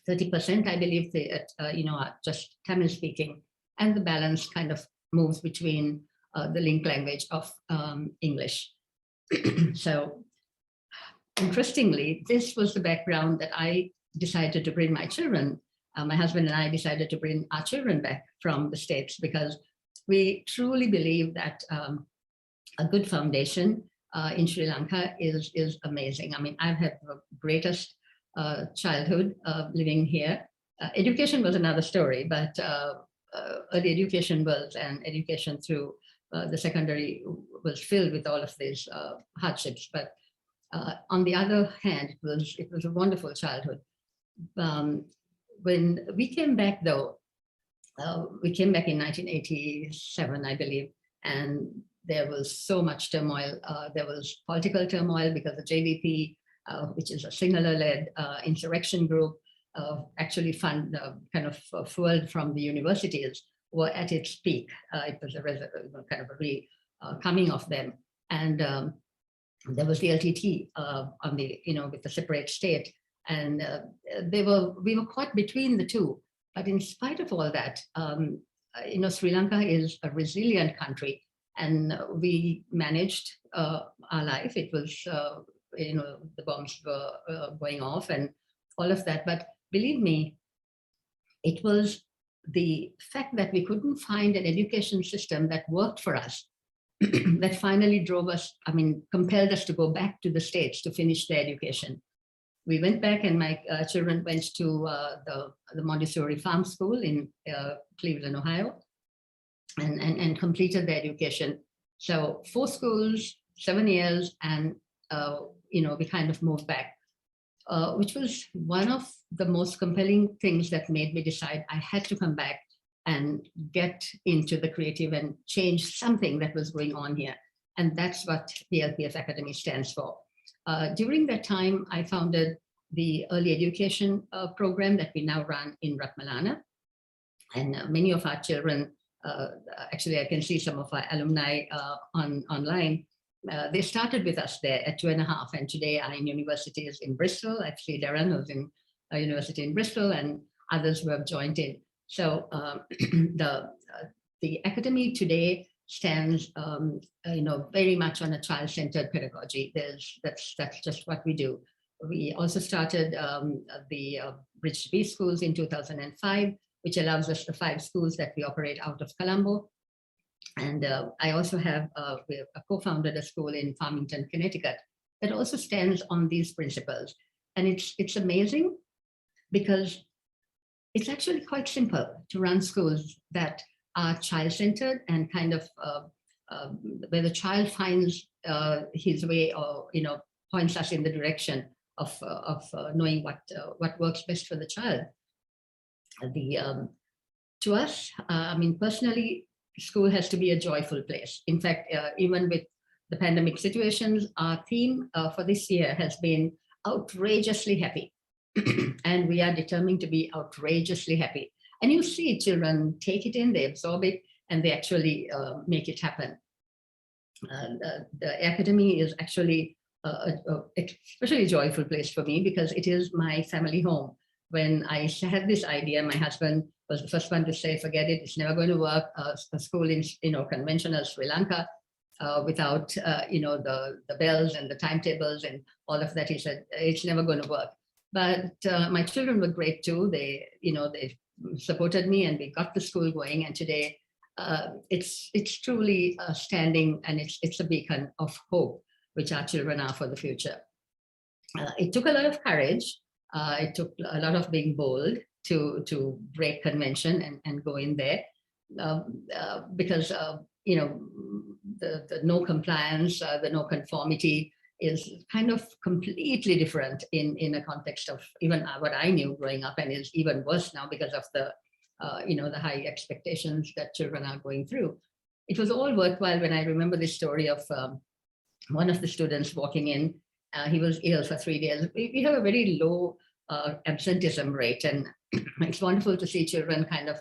30%, I believe, they, you know, are just Tamil speaking. And the balance kind of moves between the link language of English. So interestingly, this was the background that I decided to bring my children. My husband and I decided to bring our children back from the States because we truly believe that a good foundation in Sri Lanka is amazing. I mean, I've had the greatest childhood living here. Education was another story, but early education was, and education through the secondary was filled with all of these hardships. But on the other hand, it was a wonderful childhood. When we came back, though, we came back in 1987, I believe, and there was so much turmoil. There was political turmoil because the JVP, which is a Sinhala-led insurrection group, actually kind of fueled from the universities, were at its peak. It was a kind of a coming of them, and there was the LTT on the, you know, with the separate state, and we were caught between the two. But in spite of all that, you know, Sri Lanka is a resilient country, and we managed our life. It was, you know, the bombs were going off and all of that. But believe me, it was the fact that we couldn't find an education system that worked for us that finally drove us, I mean, compelled us to go back to the States to finish their education. We went back, and my children went to the Montessori Farm School in Cleveland, Ohio, and completed their education. So 4 schools, 7 years, and you know, we kind of moved back, which was one of the most compelling things that made me decide I had to come back and get into the creative and change something that was going on here. And that's what the LPF Academy stands for. During that time, I founded the early education program that we now run in Ratmalana. And many of our children, actually I can see some of our alumni online, they started with us there at 2.5, and today are in universities in Bristol. I see Darren who's in a university in Bristol, and others who have joined in. So the academy today stands, you know, very much on a child-centered pedagogy. That's just what we do. We also started the Bridge to B schools in 2005, which allows us the 5 schools that we operate out of Colombo. And I also have co-founded a school in Farmington, Connecticut, that also stands on these principles. And it's amazing because it's actually quite simple to run schools that are child-centered and kind of where the child finds his way, or, you know, points us in the direction of knowing what works best for the child. To us, I mean, personally, school has to be a joyful place. In fact, even with the pandemic situations, our theme for this year has been outrageously happy. And we are determined to be outrageously happy. And you see children take it in, they absorb it, and they actually make it happen. The academy is actually a especially joyful place for me because it is my family home. When I had this idea, my husband was the first one to say, forget it, it's never going to work. A school in, you know, conventional Sri Lanka without, you know, the bells and the timetables and all of that. He said, it's never going to work. But my children were great too. They, you know, they supported me, and we got the school going. And today it's truly standing, and it's a beacon of hope, which our children are for the future. It took a lot of courage. It took a lot of being bold to break convention and go in there. because you know, the no compliance, the no conformity is kind of completely different in a context of even what I knew growing up, and is even worse now because of the you know, the high expectations that children are going through. It was all worthwhile when I remember the story of one of the students walking in. He was ill for 3 days. We have a very low absenteeism rate, and it's wonderful to see children kind of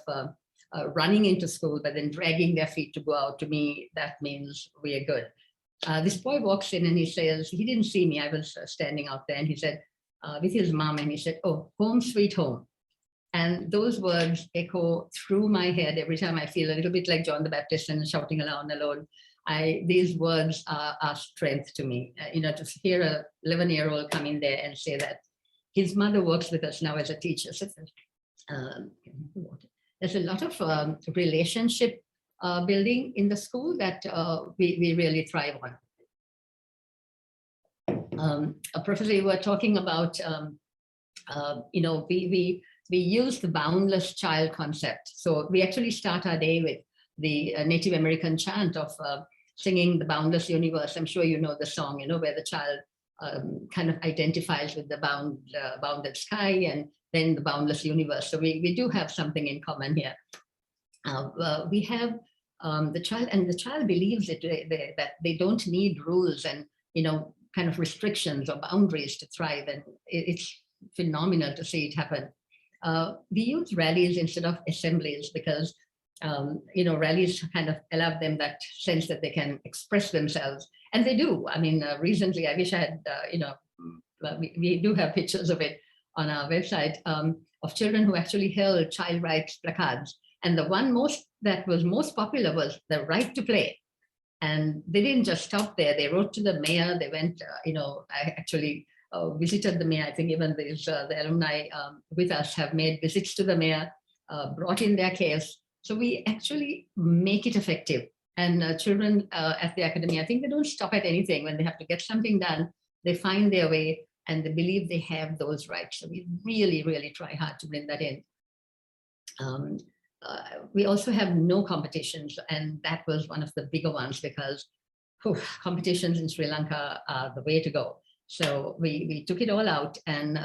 running into school, but then dragging their feet to go out. To me, that means we are good. This boy walks in and he says, he didn't see me, I was standing out there, and he said, with his mom, and he said, "Oh, home sweet home." And those words echo through my head every time I feel a little bit like John the Baptist and shouting aloud alone. These words are strength to me. You know, to hear a 11-year-old come in there and say that his mother works with us now as a teacher. So, there's a lot of relationship building in the school that we really thrive on. Professor, you were talking about, you know, we use the boundless child concept. So we actually start our day with the Native American chant of singing the boundless universe. I'm sure you know the song, you know, where the child kind of identifies with the bounded sky and then the boundless universe. So we do have something in common here. We have the child, and the child believes that they don't need rules and, you know, kind of restrictions or boundaries to thrive. And it's phenomenal to see it happen. We use rallies instead of assemblies because, you know, rallies kind of allow them that sense that they can express themselves, and they do. I mean, recently, I wish I had, you know, we do have pictures of it on our website of children who actually held child rights placards. And the one that was most popular was the right to play. And they didn't just stop there. They wrote to the mayor. They went, you know, I actually visited the mayor. I think even the alumni with us have made visits to the mayor, brought in their case. So we actually make it effective. And children at the academy, I think they don't stop at anything. When they have to get something done, they find their way and they believe they have those rights. So we really, really try hard to bring that in. We also have no competitions, and that was one of the bigger ones because competitions in Sri Lanka are the way to go. So we took it all out, and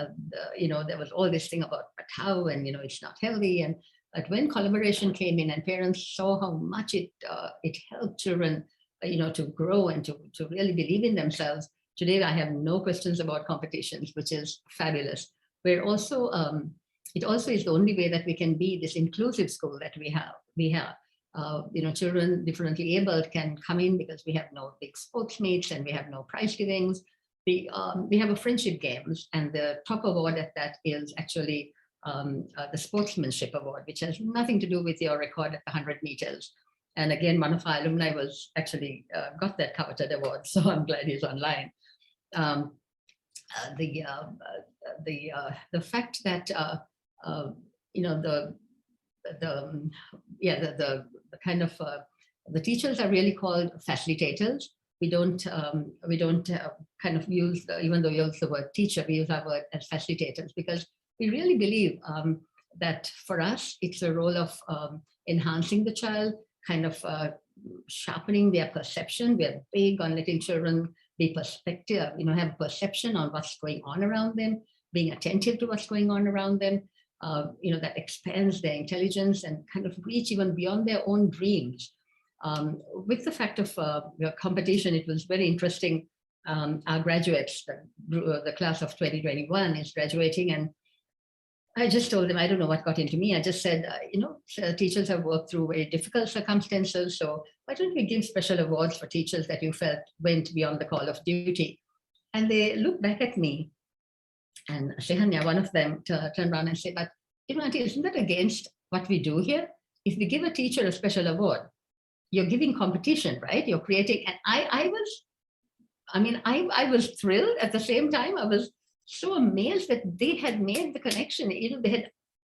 you know, there was all this thing about how, and you know, it's not healthy. But when collaboration came in and parents saw how much it helped children, you know, to grow and to really believe in themselves. Today, I have no questions about competitions, which is fabulous. We're also it also is the only way that we can be this inclusive school that we have. You know, children differently abled can come in because we have no big sports meets and we have no prize givings. We have a friendship games, and the top award at that is actually the sportsmanship award, which has nothing to do with your record at the 100 meters. And again, one of our alumni was actually got that coveted award, so I'm glad he's online. The fact that you know, the kind of the teachers are really called facilitators. We don't kind of use even though we use the word teacher, we use our word as facilitators because we really believe that for us it's a role of enhancing the child, kind of sharpening their perception. We are big on letting children be perspective, you know, have perception on what's going on around them, being attentive to what's going on around them. You know, that expands their intelligence and kind of reach even beyond their own dreams. With the fact of competition, it was very interesting. Our graduates, the class of 2021 is graduating, and I just told them, I don't know what got into me. I just said, you know, teachers have worked through very difficult circumstances, so why don't we give special awards for teachers that you felt went beyond the call of duty? And they looked back at me, and Shehanya, one of them, turned around and said, but you know, Auntie, isn't that against what we do here? If we give a teacher a special award, you're giving competition, right? You're creating, and I was thrilled. At the same time, I was so amazed that they had made the connection. You know, they had,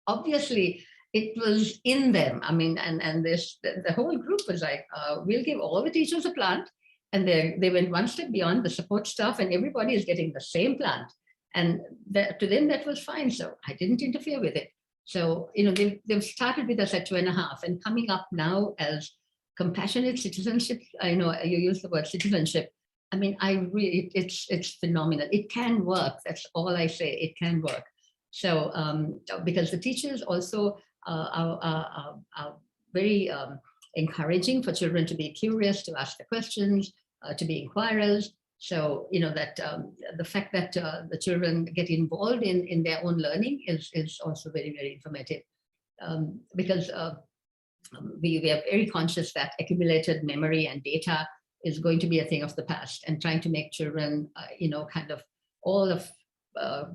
obviously, it was in them. I mean, and the whole group was like, we'll give all the teachers a plant. And they went one step beyond the support staff, and everybody is getting the same plant. And to them, that was fine. So I didn't interfere with it. So, they've started with us at 2.5 and coming up now as compassionate citizenship. I know you use the word citizenship. I mean, it's phenomenal. It can work. That's all I say. It can work. So, because the teachers also are very encouraging for children to be curious, to ask the questions, to be inquirers. So, that the fact that the children get involved in their own learning is also very, very informative. Because we are very conscious that accumulated memory and data is going to be a thing of the past, and trying to make children, kind of all of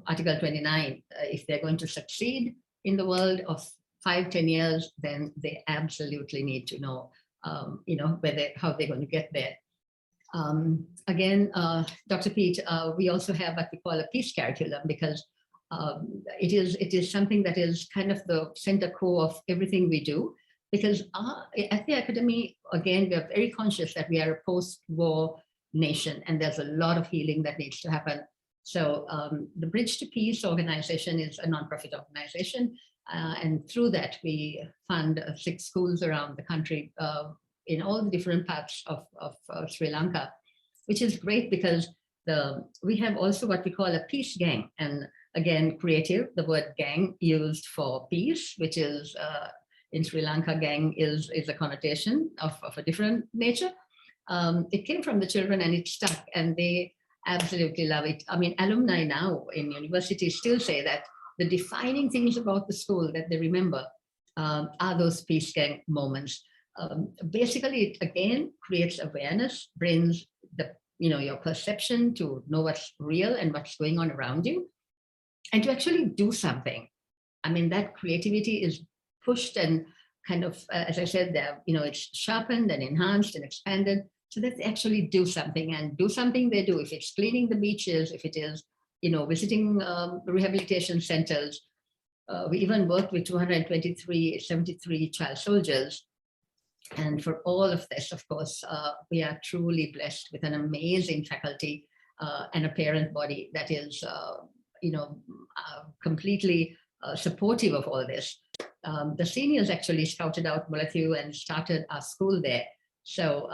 Article 29, if they're going to succeed in the world of 5-10 years, then they absolutely need to know, how they're going to get there. Again, Dr. Pete, we also have what we call a peace curriculum, because it is something that is kind of the center core of everything we do. Because at the academy, again, we are very conscious that we are a post-war nation, and there's a lot of healing that needs to happen. So the Bridge to Peace organization is a nonprofit organization, and through that we fund 6 schools around the country in all the different parts of Sri Lanka, which is great because we have also what we call a peace gang. And again, creative, the word gang used for peace, which is in Sri Lanka, gang is a connotation of a different nature. It came from the children and it stuck, and they absolutely love it. I mean, alumni now in universities still say that the defining things about the school that they remember are those peace gang moments. Basically, it again creates awareness, brings your perception to know what's real and what's going on around you, and to actually do something. I mean, that creativity is pushed and kind of, as I said, there, it's sharpened and enhanced and expanded, so that they actually do something, and do something they do. If it's cleaning the beaches, if it is, visiting rehabilitation centers. We even worked with 73 child soldiers. And for all of this, of course, we are truly blessed with an amazing faculty and a parent body that is, completely supportive of all this. The seniors actually scouted out Mulathu and started our school there. So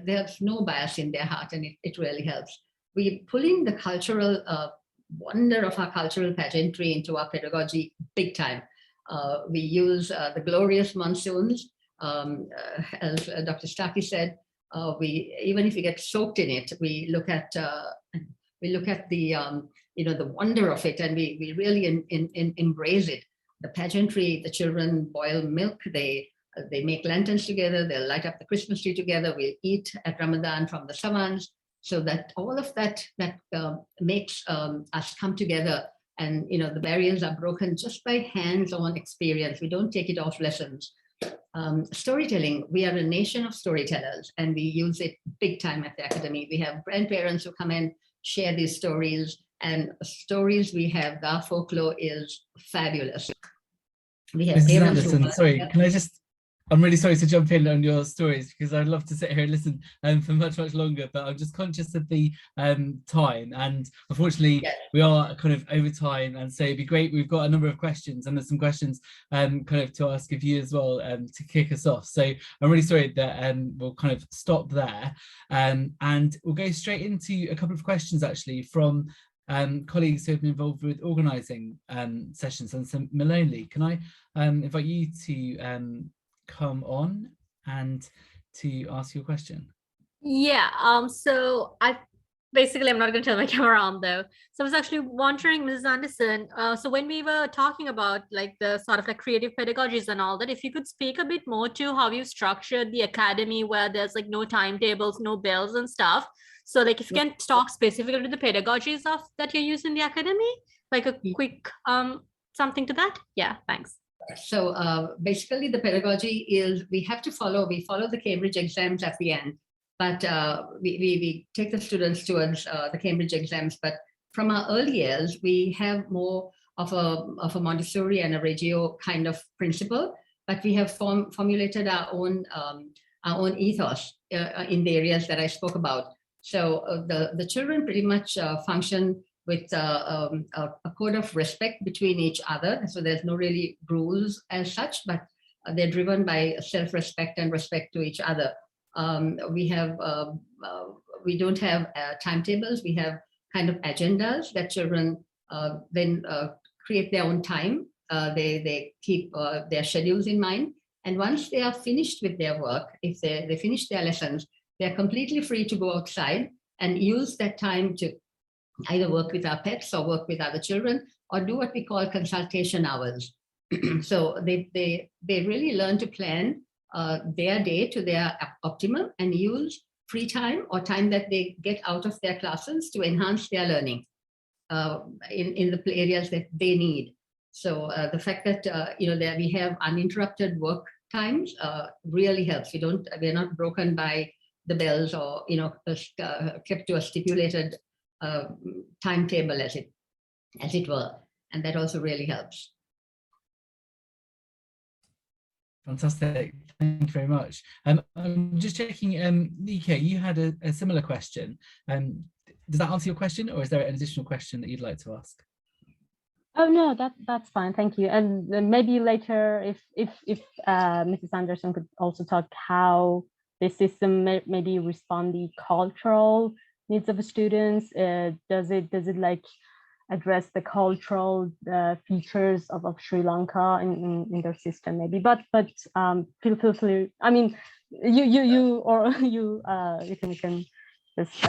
there's no bias in their heart, and it really helps. We're pulling the cultural wonder of our cultural pageantry into our pedagogy big time. We use the glorious monsoons. As Dr. Starkey said, even if we get soaked in it, we look at the the wonder of it, and we really embrace it. The pageantry, the children boil milk, they make lanterns together, they'll light up the Christmas tree together, we'll eat at Ramadan from the savans, so that all of that makes us come together, and the barriers are broken just by hands-on experience. We don't take it off lessons. Storytelling, we are a nation of storytellers, and we use it big time at the academy. We have grandparents who come and share these stories, and stories we have, our folklore is fabulous. We have Mrs. parents Anderson, sorry, can I just, I'm really sorry to jump in on your stories, because I'd love to sit here and listen for much longer, but I'm just conscious of the time, and unfortunately we are kind of over time, and so it'd be great. We've got a number of questions, and there's some questions kind of to ask of you as well to kick us off. So I'm really sorry that we'll kind of stop there, and we'll go straight into a couple of questions actually from colleagues who have been involved with organising sessions. And so Maloney, can I invite you to come on and to ask your question? Yeah, so I'm not going to turn my camera on though. So I was actually wondering, Mrs. Anderson, so when we were talking about like the sort of like creative pedagogies and all that, if you could speak a bit more to how you structured the academy, where there's like no timetables, no bells and stuff. So like if you can talk specifically to the pedagogies that you use in the academy, like a quick something to that. Yeah, thanks. So basically the pedagogy is we follow the Cambridge exams at the end, but we take the students towards the Cambridge exams. But from our early years, we have more of a Montessori and a Reggio kind of principle, but we have formulated our own ethos in the areas that I spoke about. So the children pretty much function with a code of respect between each other. So there's no really rules as such, but they're driven by self-respect and respect to each other. We don't have timetables. We have kind of agendas that children then create their own time. They keep their schedules in mind. And once they are finished with their work, if they finish their lessons, they're completely free to go outside and use that time to either work with our pets or work with other children or do what we call consultation hours. So they really learn to plan their day to their optimum and use free time or time that they get out of their classes to enhance their learning in the areas that they need. So the fact that that we have uninterrupted work times really helps. We're not broken by the bells or kept to a stipulated timetable as it were, and that also really helps. Fantastic, thank you very much. I'm just checking, Nika, you had a similar question. Does that answer your question, or is there an additional question that you'd like to ask? Oh no, that's fine, thank you. And maybe later, if Mrs. Anderson could also talk how the system maybe respond the cultural needs of the students. Does it like address the cultural features of Sri Lanka in their system maybe? But feel free. I mean, you can just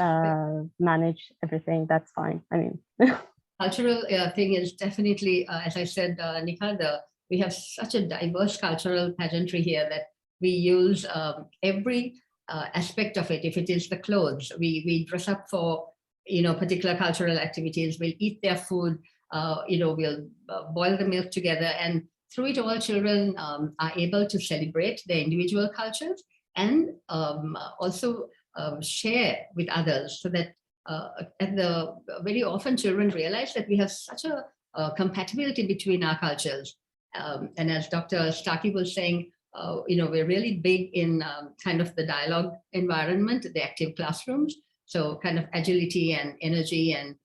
manage everything. That's fine. I mean. Cultural thing is definitely, as I said, Nika, we have such a diverse cultural pageantry here that we use every aspect of it. If it is the clothes, we dress up for particular cultural activities. We'll eat their food. We'll boil the milk together, and through it all, children are able to celebrate their individual cultures and also share with others, so that very often children realize that we have such a compatibility between our cultures. And as Dr. Starkey was saying, we're really big in kind of the dialogue environment, the active classrooms. So kind of agility and energy and,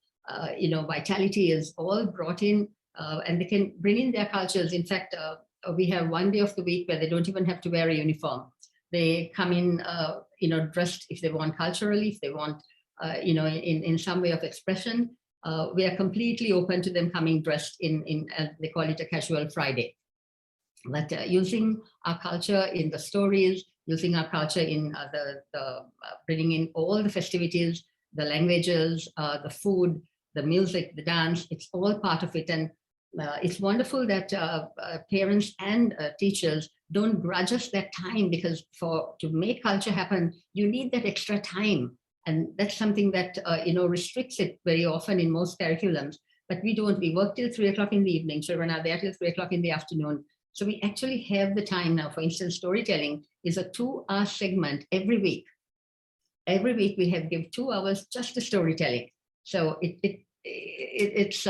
vitality is all brought in, and they can bring in their cultures. In fact, we have one day of the week where they don't even have to wear a uniform. They come in, dressed if they want culturally, if they want, in some way of expression. We are completely open to them coming dressed in they call it a casual Friday. But using our culture in the stories, using our culture in bringing in all the festivities, the languages, the food, the music, the dance, it's all part of it. And it's wonderful that parents and teachers don't grudge us that time, because to make culture happen, you need that extra time. And that's something that, restricts it very often in most curriculums. But we don't. We work till 3 o'clock in the evening. Children are there till 3 o'clock in the afternoon. So we actually have the time now. For instance, storytelling is a 2-hour segment every week. Every week we give 2 hours just to storytelling. So it's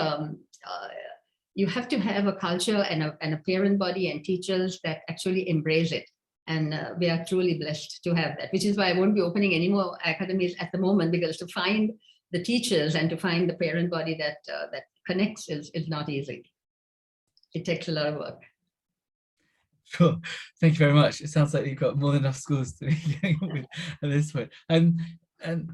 you have to have a culture and a parent body and teachers that actually embrace it. And we are truly blessed to have that, which is why I won't be opening any more academies at the moment, because to find the teachers and to find the parent body that connects is not easy. It takes a lot of work. Sure, thank you very much. It sounds like you've got more than enough schools to be going with at this point.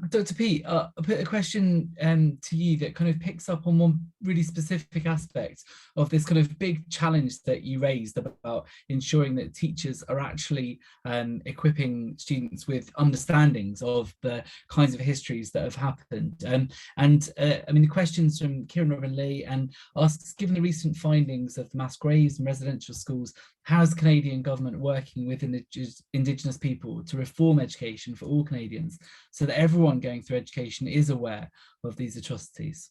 Dr. P, I'll put a question to you that kind of picks up on one really specific aspect of this kind of big challenge that you raised about ensuring that teachers are actually equipping students with understandings of the kinds of histories that have happened. I mean, the questions from Kieran Robin Lee and asks, given the recent findings of the mass graves in residential schools, how is the Canadian government working with Indigenous people to reform education for all Canadians so that everyone going through education is aware of these atrocities?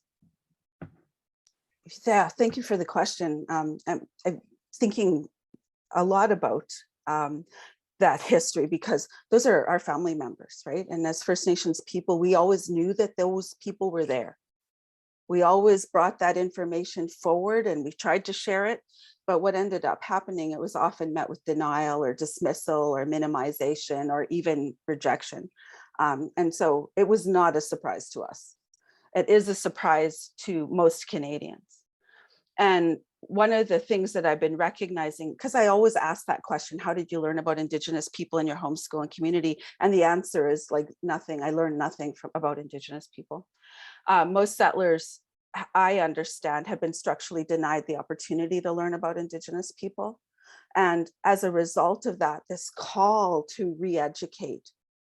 Yeah, thank you for the question. I'm thinking a lot about that history, because those are our family members, right? And as First Nations people, we always knew that those people were there. We always brought that information forward and we tried to share it. But what ended up happening, it was often met with denial or dismissal or minimization or even rejection. And so it was not a surprise to us. It is a surprise to most Canadians. And one of the things that I've been recognizing, because I always ask that question, how did you learn about Indigenous people in your homeschooling community? And the answer is like nothing. I learned nothing about Indigenous people. Most settlers, I understand, have been structurally denied the opportunity to learn about Indigenous people. And as a result of that, this call to re-educate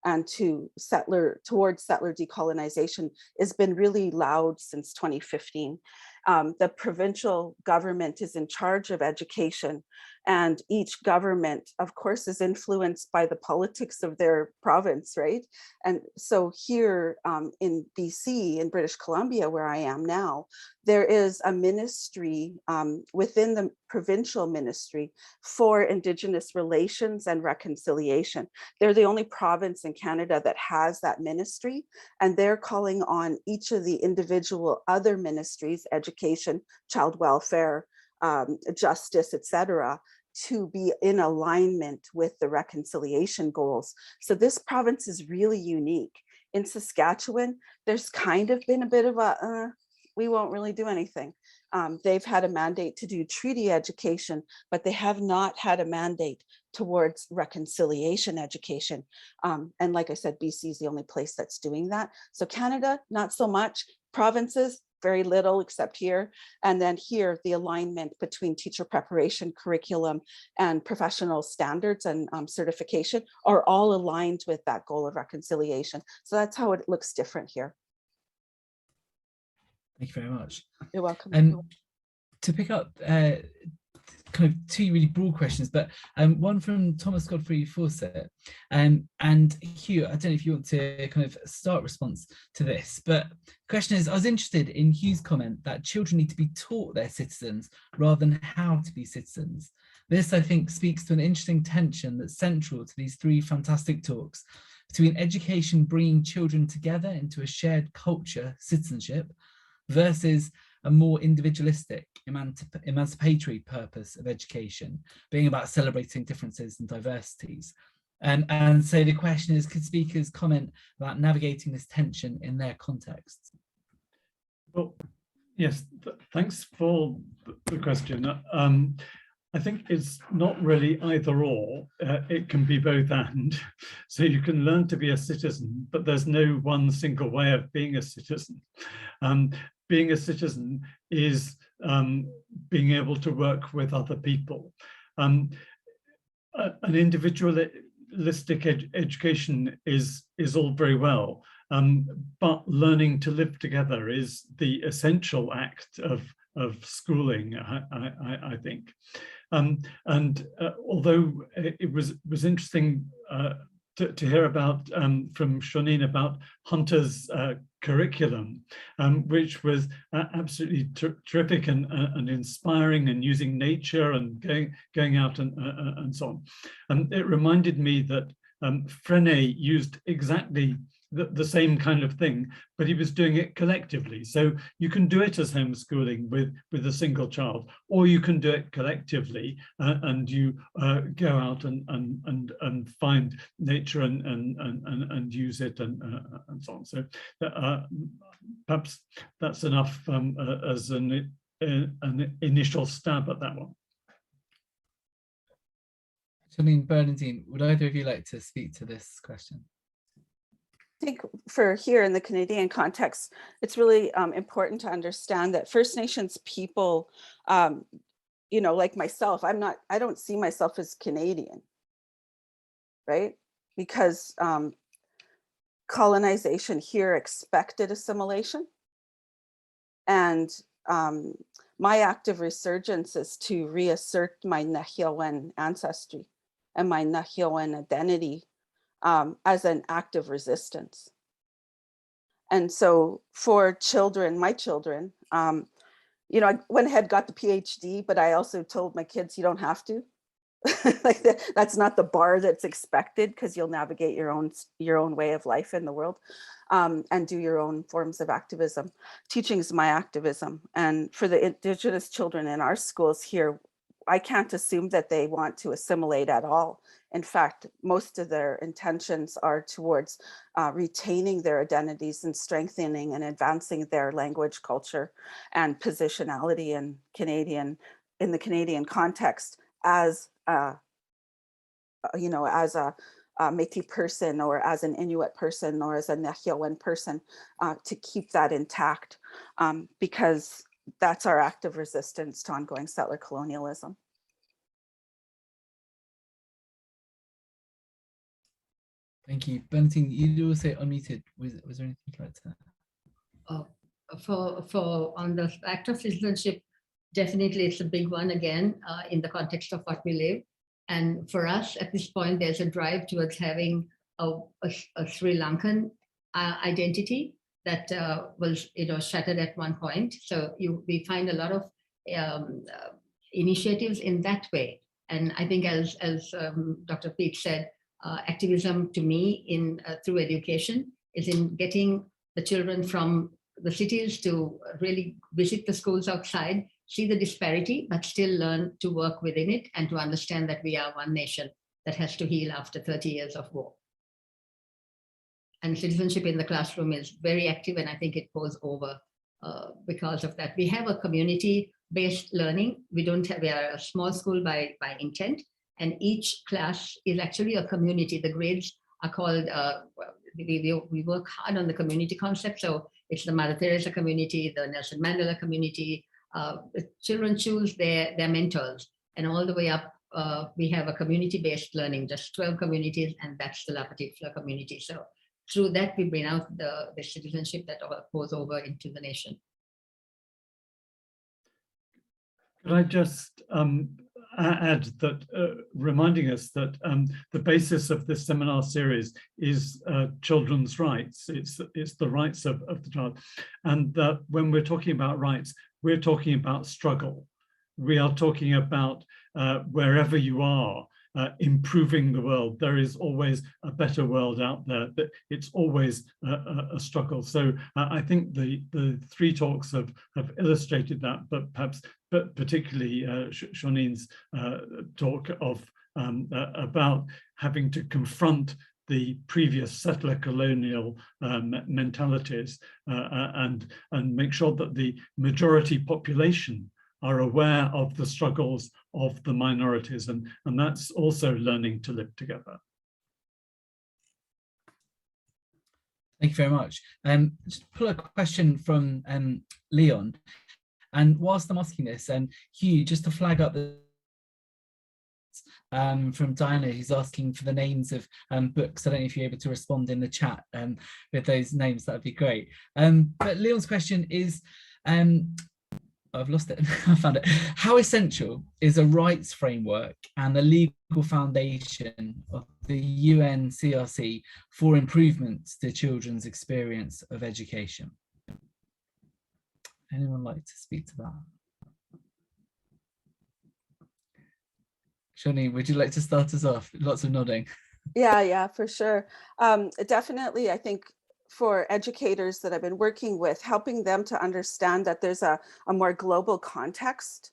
and towards settler decolonization has been really loud since 2015. The provincial government is in charge of education, and each government, of course, is influenced by the politics of their province, right? And so here in BC, in British Columbia, where I am now, there is a ministry within the provincial ministry for Indigenous relations and reconciliation. They're the only province in Canada that has that ministry, and they're calling on each of the individual other ministries, education, child welfare, justice, etc., to be in alignment with the reconciliation goals. So this province is really unique. In Saskatchewan, there's kind of been a bit of a, we won't really do anything. They've had a mandate to do treaty education, but they have not had a mandate towards reconciliation education. And like I said, BC is the only place that's doing that. So Canada, not so much. Provinces, very little except here. And then here, the alignment between teacher preparation, curriculum, and professional standards and certification are all aligned with that goal of reconciliation. So that's how it looks different here. Thank you very much. You're welcome. To pick up kind of two really broad questions, but one from Thomas Godfrey Fawcett, and Hugh, I don't know if you want to kind of start response to this, but the question is, I was interested in Hugh's comment that children need to be taught they're citizens rather than how to be citizens. This, I think, speaks to an interesting tension that's central to these three fantastic talks between education bringing children together into a shared culture, citizenship, versus a more individualistic, emancipatory purpose of education, being about celebrating differences and diversities. And so the question is, could speakers comment about navigating this tension in their contexts? Well, yes, thanks for the question. I think it's not really either or, it can be both and. So you can learn to be a citizen, but there's no one single way of being a citizen. Being a citizen is being able to work with other people. An individualistic education is all very well, but learning to live together is the essential act of schooling, I think. Although it was interesting to hear about from Shawneen about Hunter's curriculum, which was absolutely terrific and inspiring, and using nature and going out and so on. And it reminded me that Frenet used exactly the same kind of thing, but he was doing it collectively. So you can do it as homeschooling with a single child, or you can do it collectively and you go out and find nature and use it and so on. So perhaps that's enough as an initial stab at that one. Shawneen, Bernadine, would either of you like to speak to this question? I think for here in the Canadian context, it's really important to understand that First Nations people, you know, like myself, I don't see myself as Canadian, right? Because colonization here expected assimilation. And my active resurgence is to reassert my Nahiawan ancestry and my Nahiawan identity as an act of resistance. And so for children, my children, you know, I went ahead, got the PhD, but I also told my kids, you don't have to. Like that's not the bar that's expected, because you'll navigate your own way of life in the world, and do your own forms of activism. Teaching is my activism. And for the Indigenous children in our schools here, I can't assume that they want to assimilate at all. In fact, most of their intentions are towards retaining their identities and strengthening and advancing their language, culture, and positionality in the Canadian context as as a Métis person, or as an Inuit person, or as a Nehiyawin person, to keep that intact, because that's our active resistance to ongoing settler colonialism. Thank you. Bernadine, you also unmuted. Was there anything you'd like to add? For on the act of citizenship, definitely it's a big one again, in the context of what we live. And for us at this point, there's a drive towards having a Sri Lankan identity that was shattered at one point. So we find a lot of initiatives in that way. And I think as Dr. Pete said, activism to me through education is in getting the children from the cities to really visit the schools outside, see the disparity, but still learn to work within it and to understand that we are one nation that has to heal after 30 years of war. And citizenship in the classroom is very active, and I think it goes over because of that. We have a community-based learning. We are a small school by intent, and each class is actually a community. The grades are called, we work hard on the community concept. So it's the Mother Teresa community, the Nelson Mandela community. The children choose their mentors, and all the way up, we have a community-based learning, just 12 communities, and that's the La Petite Fleur community. So through that, we bring out the citizenship that goes over into the nation. Could I just add that, reminding us that the basis of this seminar series is children's rights. It's the rights of the child. And that when we're talking about rights, we're talking about struggle. We are talking about wherever you are, improving the world. There is always a better world out there, but it's always a struggle. So I think the three talks have illustrated that, but particularly Shawneen's talk of about having to confront the previous settler colonial mentalities and make sure that the majority population are aware of the struggles of the minorities, and that's also learning to live together. Thank you very much. Just pull a question from Leon, and whilst I'm asking this, Hugh, just to flag up the from Diana, who's asking for the names of books. I don't know if you're able to respond in the chat with those names, that would be great. But Leon's question is, I've lost it. I found it. How essential is a rights framework and the legal foundation of the UNCRC for improvements to children's experience of education? Anyone like to speak to that? Shawneen, would you like to start us off? Lots of nodding. Yeah, for sure. Definitely, I think for educators that I've been working with, helping them to understand that there's a more global context,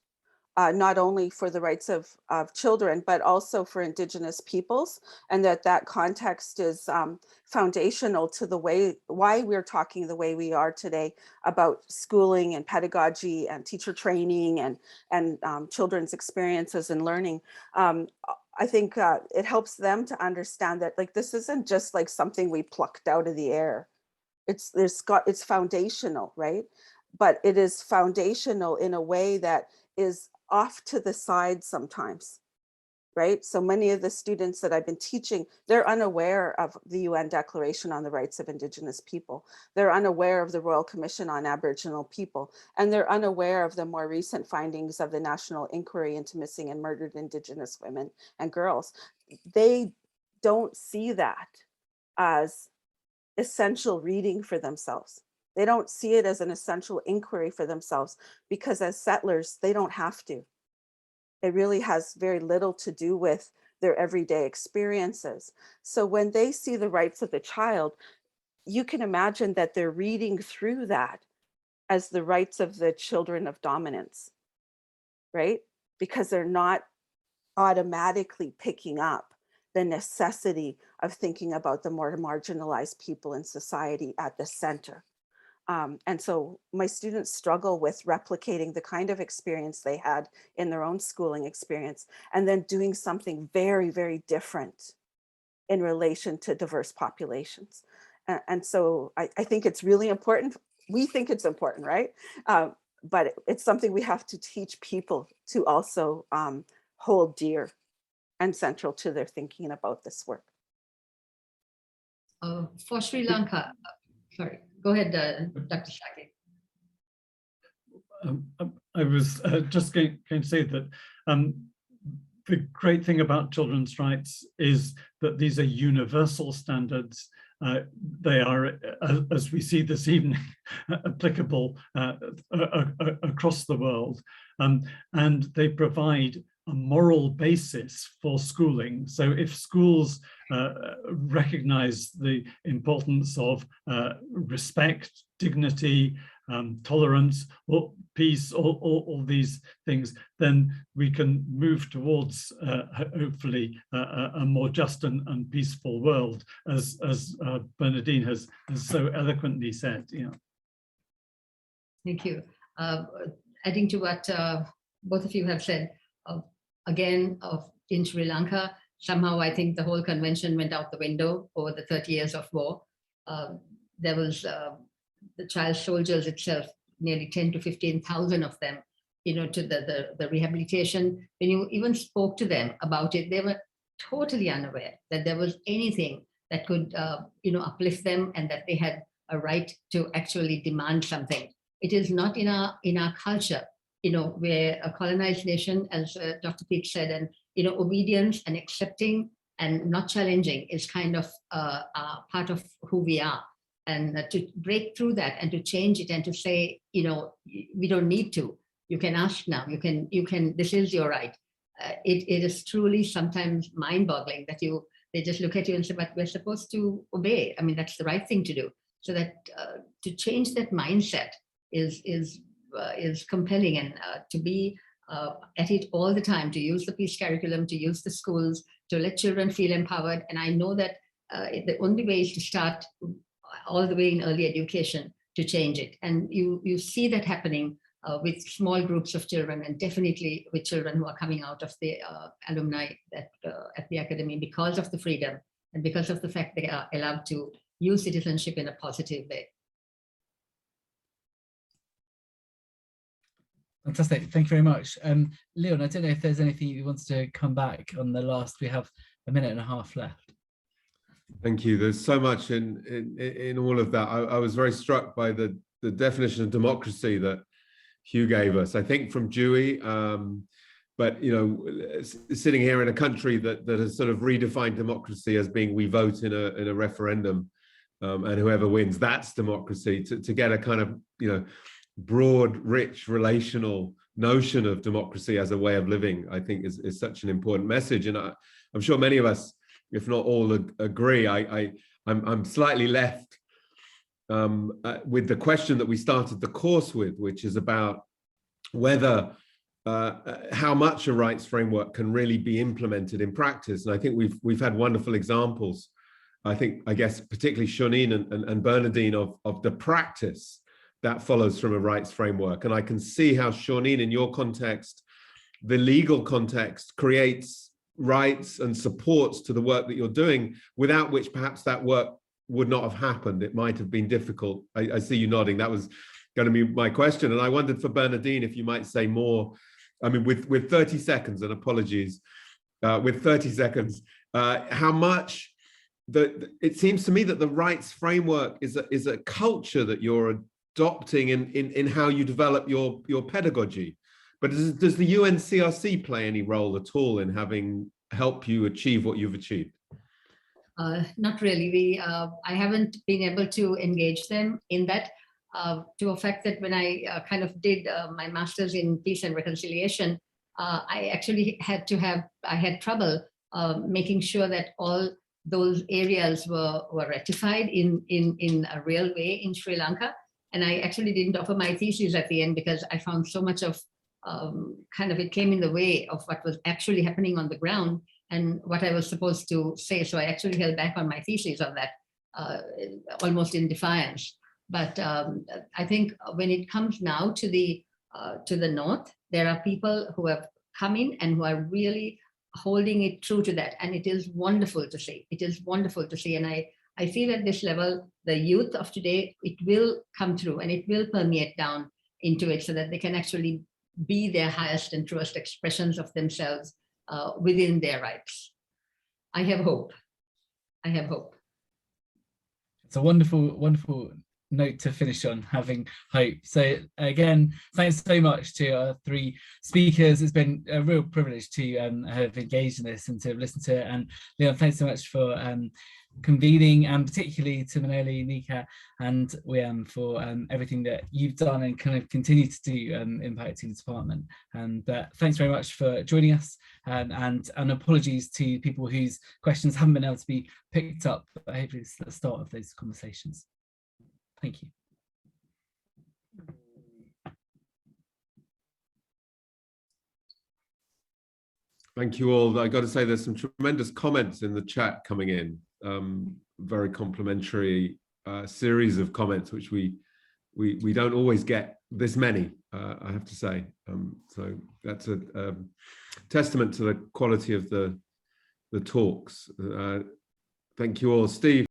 not only for the rights of children, but also for Indigenous peoples, and that context is foundational to why we're talking the way we are today about schooling and pedagogy and teacher training and children's experiences and learning. I think it helps them to understand that this isn't just something we plucked out of the air. It's foundational, right? But it is foundational in a way that is off to the side sometimes, right? So many of the students that I've been teaching, they're unaware of the UN Declaration on the Rights of Indigenous People. They're unaware of the Royal Commission on Aboriginal People, and they're unaware of the more recent findings of the National Inquiry into Missing and Murdered Indigenous Women and Girls. They don't see that as essential reading for themselves. They don't see it as an essential inquiry for themselves, because as settlers, they don't have to. It really has very little to do with their everyday experiences. So when they see the rights of the child, you can imagine that they're reading through that as the rights of the children of dominance, right? because they're not automatically picking up the necessity of thinking about the more marginalized people in society at the center. And so my students struggle with replicating the kind of experience they had in their own schooling experience, and then doing something very, very different in relation to diverse populations. And so I think it's really important. We think it's important, right? But it's something we have to teach people to also hold dear and central to their thinking about this work. For Sri Lanka, sorry, go ahead, Dr. Starkey. I was just going to say that the great thing about children's rights is that these are universal standards. They are, as we see this evening, applicable across the world, and they provide a moral basis for schooling. So if schools recognize the importance of respect, dignity, tolerance, or peace, all these things, then we can move towards hopefully a more just and peaceful world, as Bernadine has so eloquently said. Yeah. Thank you. Adding to what both of you have said, again, in Sri Lanka, somehow I think the whole convention went out the window over the 30 years of war. There was the child soldiers itself, nearly 10 to 15,000 of them, to the rehabilitation. When you even spoke to them about it, they were totally unaware that there was anything that could, uplift them, and that they had a right to actually demand something. It is not in our culture, we're a colonized nation, as Dr. Peake said, and obedience and accepting and not challenging is kind of part of who we are. And to break through that and to change it and to say, we don't need to. You can ask now. You can. This is your right. It is truly sometimes mind-boggling that they just look at you and say, "But we're supposed to obey." I mean, that's the right thing to do. So that to change that mindset is compelling, and to be at it all the time, to use the peace curriculum, to use the schools, to let children feel empowered. And I know that the only way is to start all the way in early education to change it. And you see that happening with small groups of children, and definitely with children who are coming out of the alumni at the academy, because of the freedom and because of the fact they are allowed to use citizenship in a positive way. Fantastic, thank you very much. Leon, I don't know if there's anything you wanted to come back on the last, we have a minute and a half left. Thank you. There's so much in all of that. I was very struck by the definition of democracy that Hugh gave us, I think from Dewey, but sitting here in a country that has sort of redefined democracy as being we vote in a referendum, and whoever wins, that's democracy. To get a kind of broad, rich, relational notion of democracy as a way of living, I think is such an important message. And I'm sure many of us, if not all, agree. I'm slightly left with the question that we started the course with, which is about whether how much a rights framework can really be implemented in practice. And I think we've had wonderful examples, I guess particularly Shawneen and Bernadine, of the practice that follows from a rights framework. And I can see how, Shawneen, in your context, the legal context creates rights and supports to the work that you're doing, without which perhaps that work would not have happened. It might have been difficult. I see you nodding. That was going to be my question. And I wondered for Bernadine, if you might say more. I mean, with 30 seconds, and apologies, with 30 seconds, how much it seems to me that the rights framework is a culture that you're adopting in how you develop your pedagogy. But does the UNCRC play any role at all in help you achieve what you've achieved? Not really. I haven't been able to engage them in that, to a fact that when I kind of did my master's in peace and reconciliation, I actually had trouble making sure that all those areas were ratified in a real way in Sri Lanka. And I actually didn't offer my thesis at the end because I found so much of kind of it came in the way of what was actually happening on the ground and what I was supposed to say. So I actually held back on my thesis on that, almost in defiance. But I think when it comes now to the north, there are people who have come in and who are really holding it true to that. And it is wonderful to see. It is wonderful to see. And I feel at this level, the youth of today, it will come through and it will permeate down into it so that they can actually be their highest and truest expressions of themselves within their rights. I have hope. I have hope. It's a wonderful, wonderful note to finish on, having hope. So again, thanks so much to our three speakers. It's been a real privilege to have engaged in this and to listen to it. And Leon, thanks so much for convening, and particularly to Manoli, Nika, and Wiam for everything that you've done and kind of continue to do impacting the department. And thanks very much for joining us, and apologies to people whose questions haven't been able to be picked up, but hopefully it's the start of those conversations. Thank you. Thank you all. I got to say, there's some tremendous comments in the chat coming in. Very complimentary series of comments, which we don't always get this many, I have to say. So that's a testament to the quality of the talks. Thank you all. Steve.